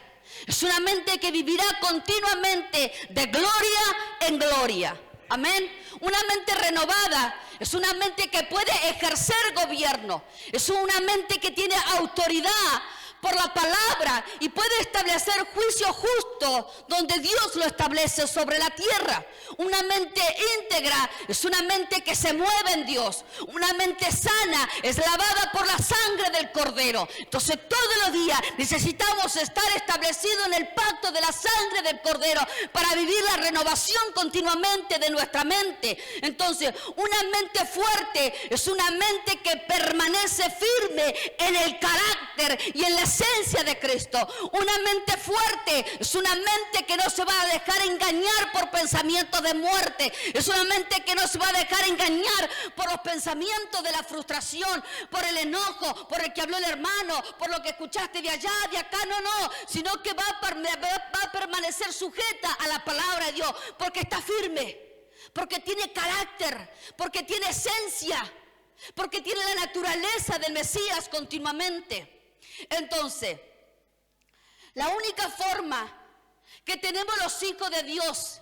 Es una mente que vivirá continuamente de gloria en gloria. Amén. Una mente renovada es una mente que puede ejercer gobierno. Es una mente que tiene autoridad por la palabra y puede establecer juicio justo donde Dios lo establece sobre la tierra. Una mente íntegra es una mente que se mueve en Dios. Una mente sana es lavada por la sangre del Cordero. Entonces todos los días necesitamos estar establecidos en el pacto de la sangre del Cordero para vivir la renovación continuamente de nuestra mente. Entonces una mente fuerte es una mente que permanece firme en el carácter y en la esencia de Cristo. Una mente fuerte es una mente que no se va a dejar engañar por pensamientos de muerte. Es una mente que no se va a dejar engañar por los pensamientos de la frustración, por el enojo, por el que habló el hermano, por lo que escuchaste de allá, de acá. No, sino que va a permanecer sujeta a la palabra de Dios, porque está firme, porque tiene carácter, porque tiene esencia, porque tiene la naturaleza del Mesías continuamente. Entonces, la única forma que tenemos los hijos de Dios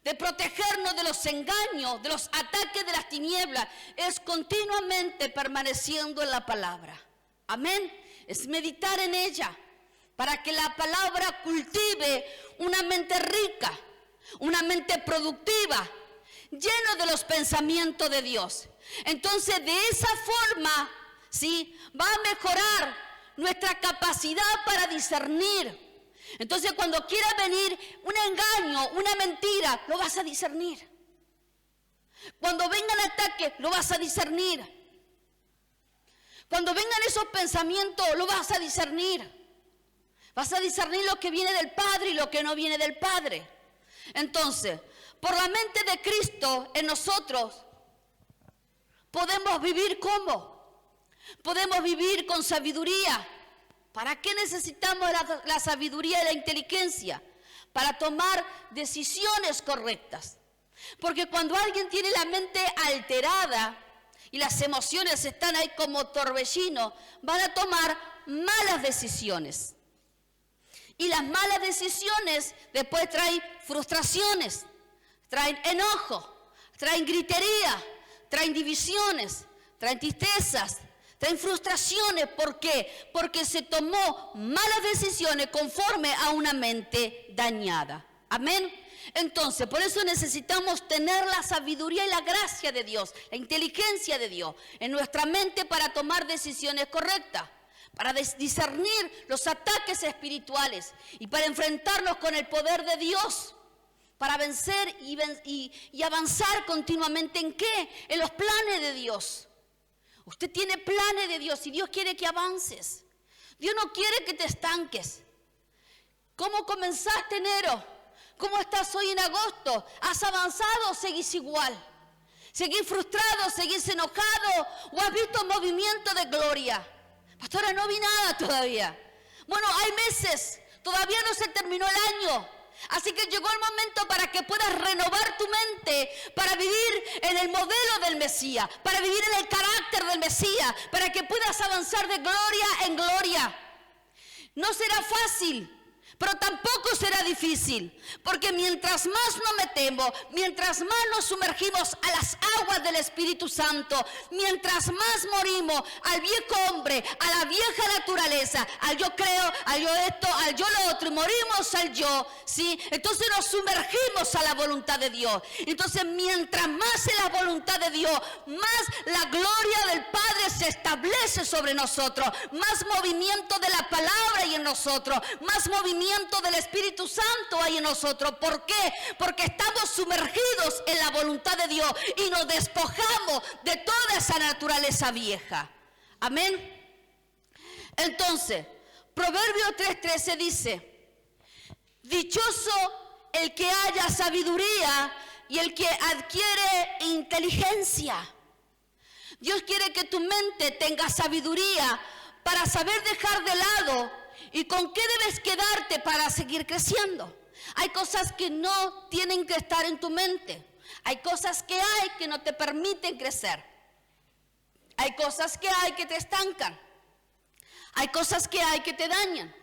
de protegernos de los engaños, de los ataques de las tinieblas, es continuamente permaneciendo en la palabra. Amén. Es meditar en ella para que la palabra cultive una mente rica, una mente productiva, lleno de los pensamientos de Dios. Entonces, de esa forma, ¿sí?, va a mejorar nuestra capacidad para discernir. Entonces, cuando quiera venir un engaño, una mentira, lo vas a discernir. Cuando vengan ataques, lo vas a discernir. Cuando vengan esos pensamientos, lo vas a discernir. Vas a discernir lo que viene del Padre y lo que no viene del Padre. Entonces, por la mente de Cristo en nosotros, podemos vivir ¿cómo? Podemos vivir con sabiduría. ¿Para qué necesitamos la sabiduría y la inteligencia? Para tomar decisiones correctas. Porque cuando alguien tiene la mente alterada y las emociones están ahí como torbellino, van a tomar malas decisiones. Y las malas decisiones después traen frustraciones, traen enojo, traen gritería, traen divisiones, traen tristezas, traen frustraciones. ¿Por qué? Porque se tomó malas decisiones conforme a una mente dañada. Amén. Entonces, por eso necesitamos tener la sabiduría y la gracia de Dios, la inteligencia de Dios en nuestra mente para tomar decisiones correctas, para discernir los ataques espirituales y para enfrentarnos con el poder de Dios, para vencer y avanzar continuamente. ¿En qué? En los planes de Dios. Usted tiene planes de Dios y Dios quiere que avances. Dios no quiere que te estanques. ¿Cómo comenzaste enero? ¿Cómo estás hoy en agosto? ¿Has avanzado o seguís igual? ¿Seguís frustrado? ¿Seguís enojado? ¿O has visto movimiento de gloria? Pastora, no vi nada todavía. Bueno, hay meses, todavía no se terminó el año. Así que llegó el momento para que puedas renovar tu mente, para vivir en el modelo del Mesías, para vivir en el carácter del Mesías, para que puedas avanzar de gloria en gloria. No será fácil, pero tampoco será difícil, porque mientras más nos metemos, mientras más nos sumergimos a las aguas del Espíritu Santo, mientras más morimos al viejo hombre, a la vieja naturaleza, al yo creo, al yo esto, al yo lo otro, y morimos al yo, ¿sí? Entonces nos sumergimos a la voluntad de Dios. Entonces, mientras más en la voluntad de Dios, más la gloria del Padre se establece sobre nosotros, más movimiento de la palabra hay en nosotros, más movimiento del Espíritu Santo hay en nosotros. ¿Por qué? Porque estamos sumergidos en la voluntad de Dios y nos despojamos de toda esa naturaleza vieja. Amén. Entonces, Proverbio 3:13 dice: dichoso el que haya sabiduría y el que adquiere inteligencia. Dios quiere que tu mente tenga sabiduría para saber dejar de lado y con qué debes quedarte para seguir creciendo. Hay cosas que no tienen que estar en tu mente. Hay cosas que hay que no te permiten crecer. Hay cosas que hay que te estancan. Hay cosas que hay que te dañan.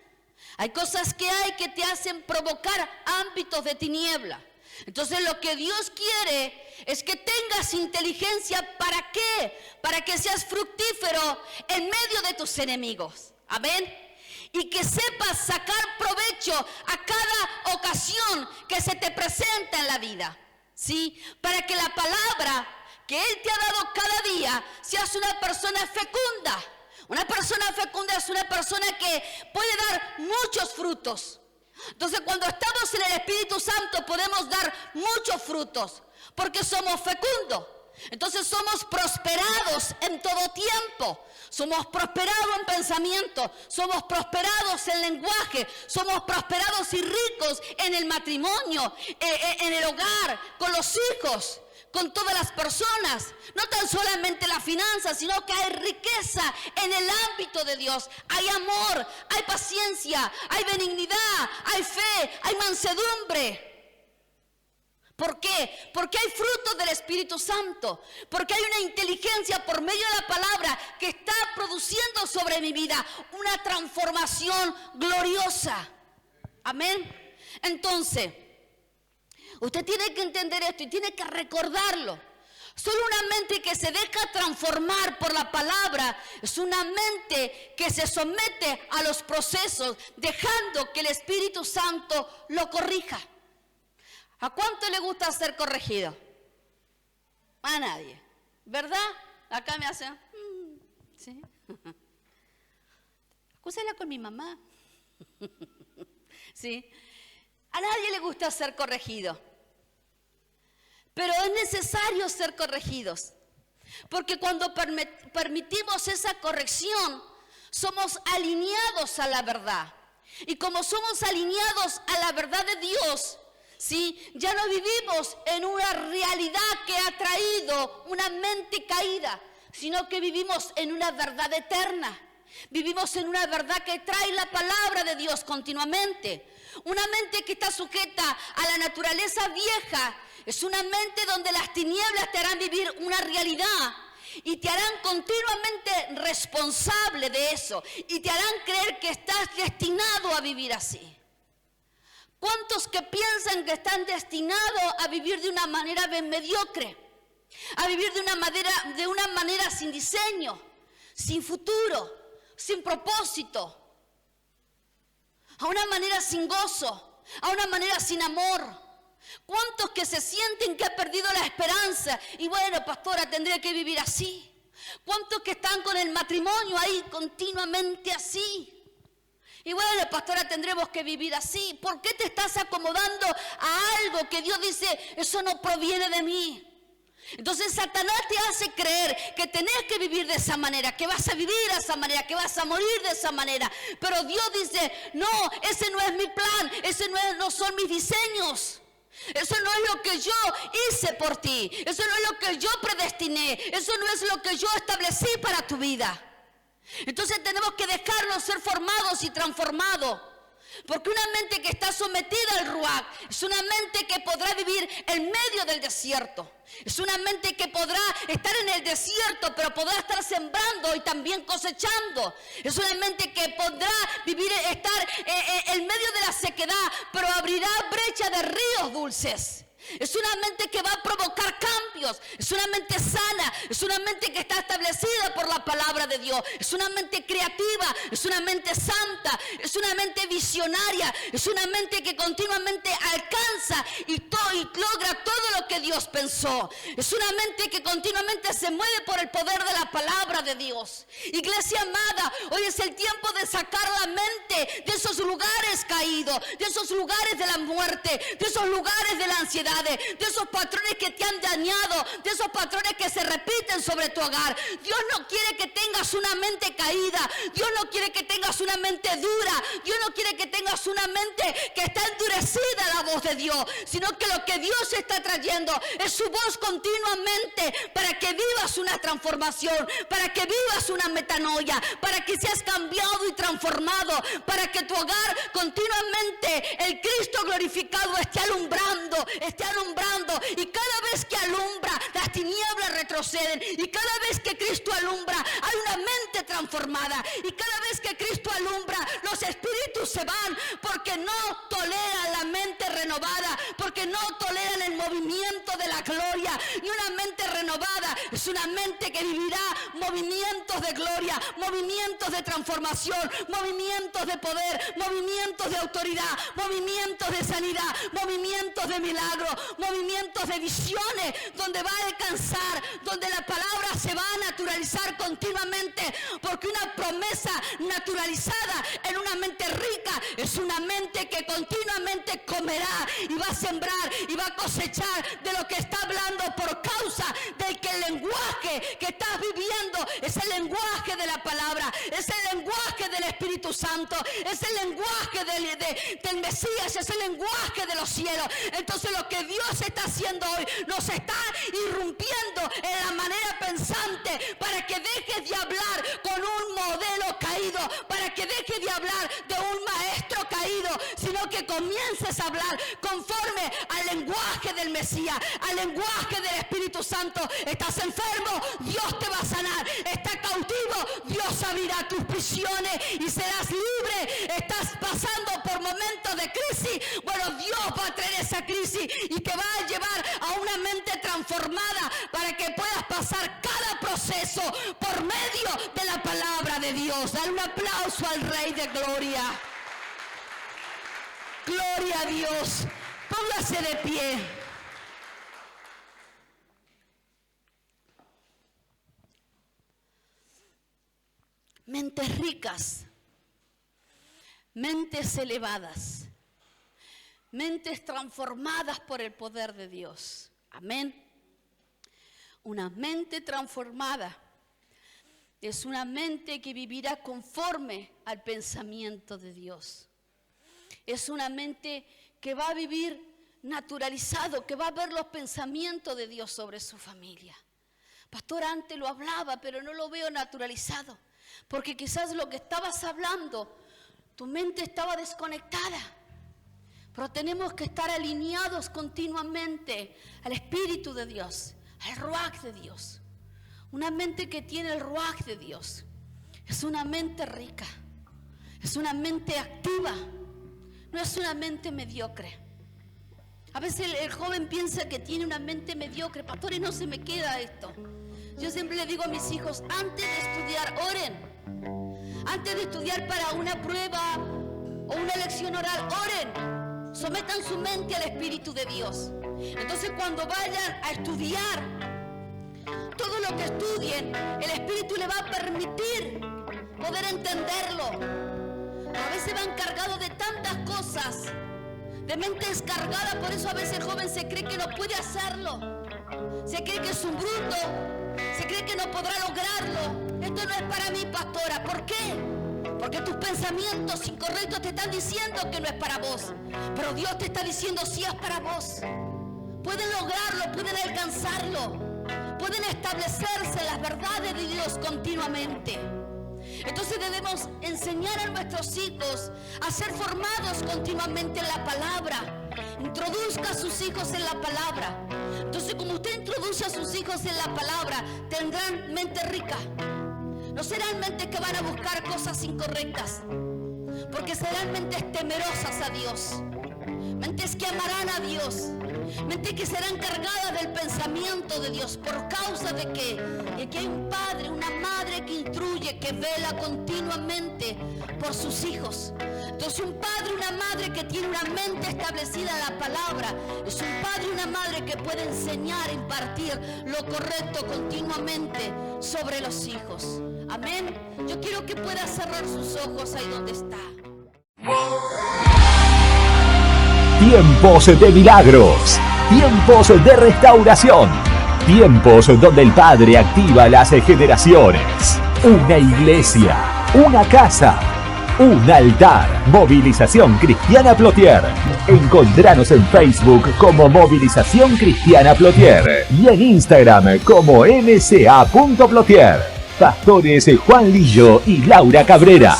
Hay cosas que hay que te hacen provocar ámbitos de tiniebla. Entonces lo que Dios quiere es que tengas inteligencia. ¿Para qué? Para que seas fructífero en medio de tus enemigos. Amén. Y que sepas sacar provecho a cada ocasión que se te presenta en la vida. ¿Sí? Para que la palabra que Él te ha dado cada día seas una persona fecunda. Una persona fecunda es una persona que puede dar muchos frutos. Entonces, cuando estamos en el Espíritu Santo podemos dar muchos frutos porque somos fecundos. Entonces somos prosperados en todo tiempo. Somos prosperados en pensamiento, somos prosperados en lenguaje, somos prosperados y ricos en el matrimonio, en el hogar, con los hijos, con todas las personas. No tan solamente la finanza, sino que hay riqueza en el ámbito de Dios. Hay amor, hay paciencia, hay benignidad, hay fe, hay mansedumbre. ¿Por qué? Porque hay frutos del Espíritu Santo. Porque hay una inteligencia por medio de la palabra que está produciendo sobre mi vida una transformación gloriosa. Amén. Entonces, usted tiene que entender esto y tiene que recordarlo. Solo una mente que se deja transformar por la palabra es una mente que se somete a los procesos, dejando que el Espíritu Santo lo corrija. ¿A cuánto le gusta ser corregido? A nadie, ¿verdad? Acá me hacen, ¿sí? Acúsela con mi mamá. ¿Sí? A nadie le gusta ser corregido. Pero es necesario ser corregidos. Porque cuando permitimos esa corrección, somos alineados a la verdad. Y como somos alineados a la verdad de Dios, ¿sí? Ya no vivimos en una realidad que ha traído una mente caída, sino que vivimos en una verdad eterna. Vivimos en una verdad que trae la palabra de Dios continuamente. Una mente que está sujeta a la naturaleza vieja es una mente donde las tinieblas te harán vivir una realidad y te harán continuamente responsable de eso y te harán creer que estás destinado a vivir así. ¿Cuántos que piensan que están destinados a vivir de una manera mediocre? A vivir de una manera sin diseño, sin futuro, sin propósito, a una manera sin gozo, a una manera sin amor. ¿Cuántos que se sienten que han perdido la esperanza? Y bueno, pastora, tendré que vivir así. ¿Cuántos que están con el matrimonio ahí continuamente así? Y bueno, pastora, tendremos que vivir así. ¿Por qué te estás acomodando a algo que Dios dice, eso no proviene de mí? Entonces Satanás te hace creer que tenés que vivir de esa manera, que vas a vivir de esa manera, que vas a morir de esa manera. Pero Dios dice, no, ese no es mi plan, no son mis diseños. Eso no es lo que yo hice por ti, eso no es lo que yo predestiné, eso no es lo que yo establecí para tu vida. Entonces tenemos que dejarnos ser formados y transformados. Porque una mente que está sometida al ruach es una mente que podrá vivir en medio del desierto. Es una mente que podrá estar en el desierto, pero podrá estar sembrando y también cosechando. Es una mente que podrá estar en medio de la sequedad, pero abrirá brecha de ríos dulces. Es una mente que va a provocar cambios. Es una mente sana. Es una mente que está establecida por la palabra de Dios. Es una mente creativa. Es una mente santa. Es una mente visionaria. Es una mente que continuamente alcanza y logra todo lo que Dios pensó. Es una mente que continuamente se mueve por el poder de la palabra de Dios. Iglesia amada, hoy es el tiempo de sacar la mente de esos lugares caídos, de esos lugares de la muerte, de esos lugares de la ansiedad, enfermedades, de esos patrones que te han dañado, de esos patrones que se repiten sobre tu hogar. Dios no quiere que tengas una mente caída. Dios no quiere que tengas una mente dura. Dios no quiere que tengas una mente que está endurecida a la voz de Dios, sino que lo que Dios está trayendo es su voz continuamente para que vivas una transformación, para que vivas una metanoia, para que seas cambiado y transformado, para que tu hogar continuamente el Cristo glorificado esté alumbrando, y cada vez que alumbra las tinieblas retroceden, y cada vez que Cristo alumbra hay una mente transformada, y cada vez que Cristo alumbra los espíritus se van, porque no toleran la mente renovada, porque no toleran el movimiento de la gloria. Y una mente renovada es una mente que vivirá movimientos de gloria, movimientos de transformación, movimientos de poder, movimientos de autoridad, movimientos de sanidad, movimientos de milagro, movimientos de visiones, donde va a alcanzar, donde la palabra se va a naturalizar continuamente, porque una promesa naturalizada en una mente rica es una mente que continuamente comerá y va a sembrar y va a cosechar de lo que está hablando, por causa de que el lenguaje que estás viviendo es el lenguaje de la palabra, es el lenguaje del Espíritu Santo, es el lenguaje del Mesías, es el lenguaje de los cielos. Entonces lo que Dios está haciendo hoy, nos está irrumpiendo en la manera pensante, para que dejes de hablar con un modelo caído, para que dejes de hablar de un maestro caído, sino que comiences a hablar conforme al lenguaje del Mesías, al lenguaje del Espíritu Santo. Estás enfermo, Dios te va a sanar. Estás cautivo, Dios abrirá tus prisiones y serás libre. Estás pasando por momentos de crisis, bueno, Dios va a traer esa crisis y te va a llevar a una mente transformada, para que puedas pasar cada proceso por medio de la palabra de Dios. Dale un aplauso al Rey de Gloria. Gloria a Dios. Póngase de pie. Mentes ricas, mentes elevadas, mentes transformadas por el poder de Dios. Amén. Una mente transformada es una mente que vivirá conforme al pensamiento de Dios. Es una mente que va a vivir naturalizado, que va a ver los pensamientos de Dios sobre su familia. Pastor, antes lo hablaba, pero no lo veo naturalizado, porque quizás lo que estabas hablando, tu mente estaba desconectada. Pero tenemos que estar alineados continuamente al Espíritu de Dios, al Ruach de Dios. Una mente que tiene el Ruach de Dios es una mente rica, es una mente activa, no es una mente mediocre. A veces el joven piensa que tiene una mente mediocre. Pastor, y no se me queda esto. Yo siempre le digo a mis hijos, antes de estudiar, oren. Antes de estudiar para una prueba o una lección oral, oren. Sometan su mente al Espíritu de Dios. Entonces cuando vayan a estudiar, todo lo que estudien, el Espíritu le va a permitir poder entenderlo. A veces van cargados de tantas cosas, de mente descargada. Por eso a veces el joven se cree que no puede hacerlo, se cree que es un bruto, se cree que no podrá lograrlo. Esto no es para mí, pastora. ¿Por qué? Porque tus pensamientos incorrectos te están diciendo que no es para vos, pero Dios te está diciendo sí es para vos. Pueden lograrlo, pueden alcanzarlo, pueden establecerse las verdades de Dios continuamente. Entonces debemos enseñar a nuestros hijos a ser formados continuamente en la palabra. Introduzca a sus hijos en la palabra. Entonces, como usted introduce a sus hijos en la palabra, tendrán mente rica. No serán mentes que van a buscar cosas incorrectas, porque serán mentes temerosas a Dios, mentes que amarán a Dios, mentes que serán cargadas del pensamiento de Dios, por causa de que hay un padre, una madre que instruye, que vela continuamente por sus hijos. Entonces un padre, una madre que tiene una mente establecida en la palabra, es un padre y una madre que puede enseñar, impartir lo correcto continuamente sobre los hijos. Amén. Yo quiero que pueda cerrar sus ojos ahí donde está. Tiempos de milagros, Tiempos de restauración. Tiempos donde el Padre activa las generaciones. Una iglesia, una casa, un altar. Movilización Cristiana Plotier. Encontranos en Facebook como Movilización Cristiana Plotier y en Instagram como mca.plotier. Pastores Juan Lillo y Laura Cabrera.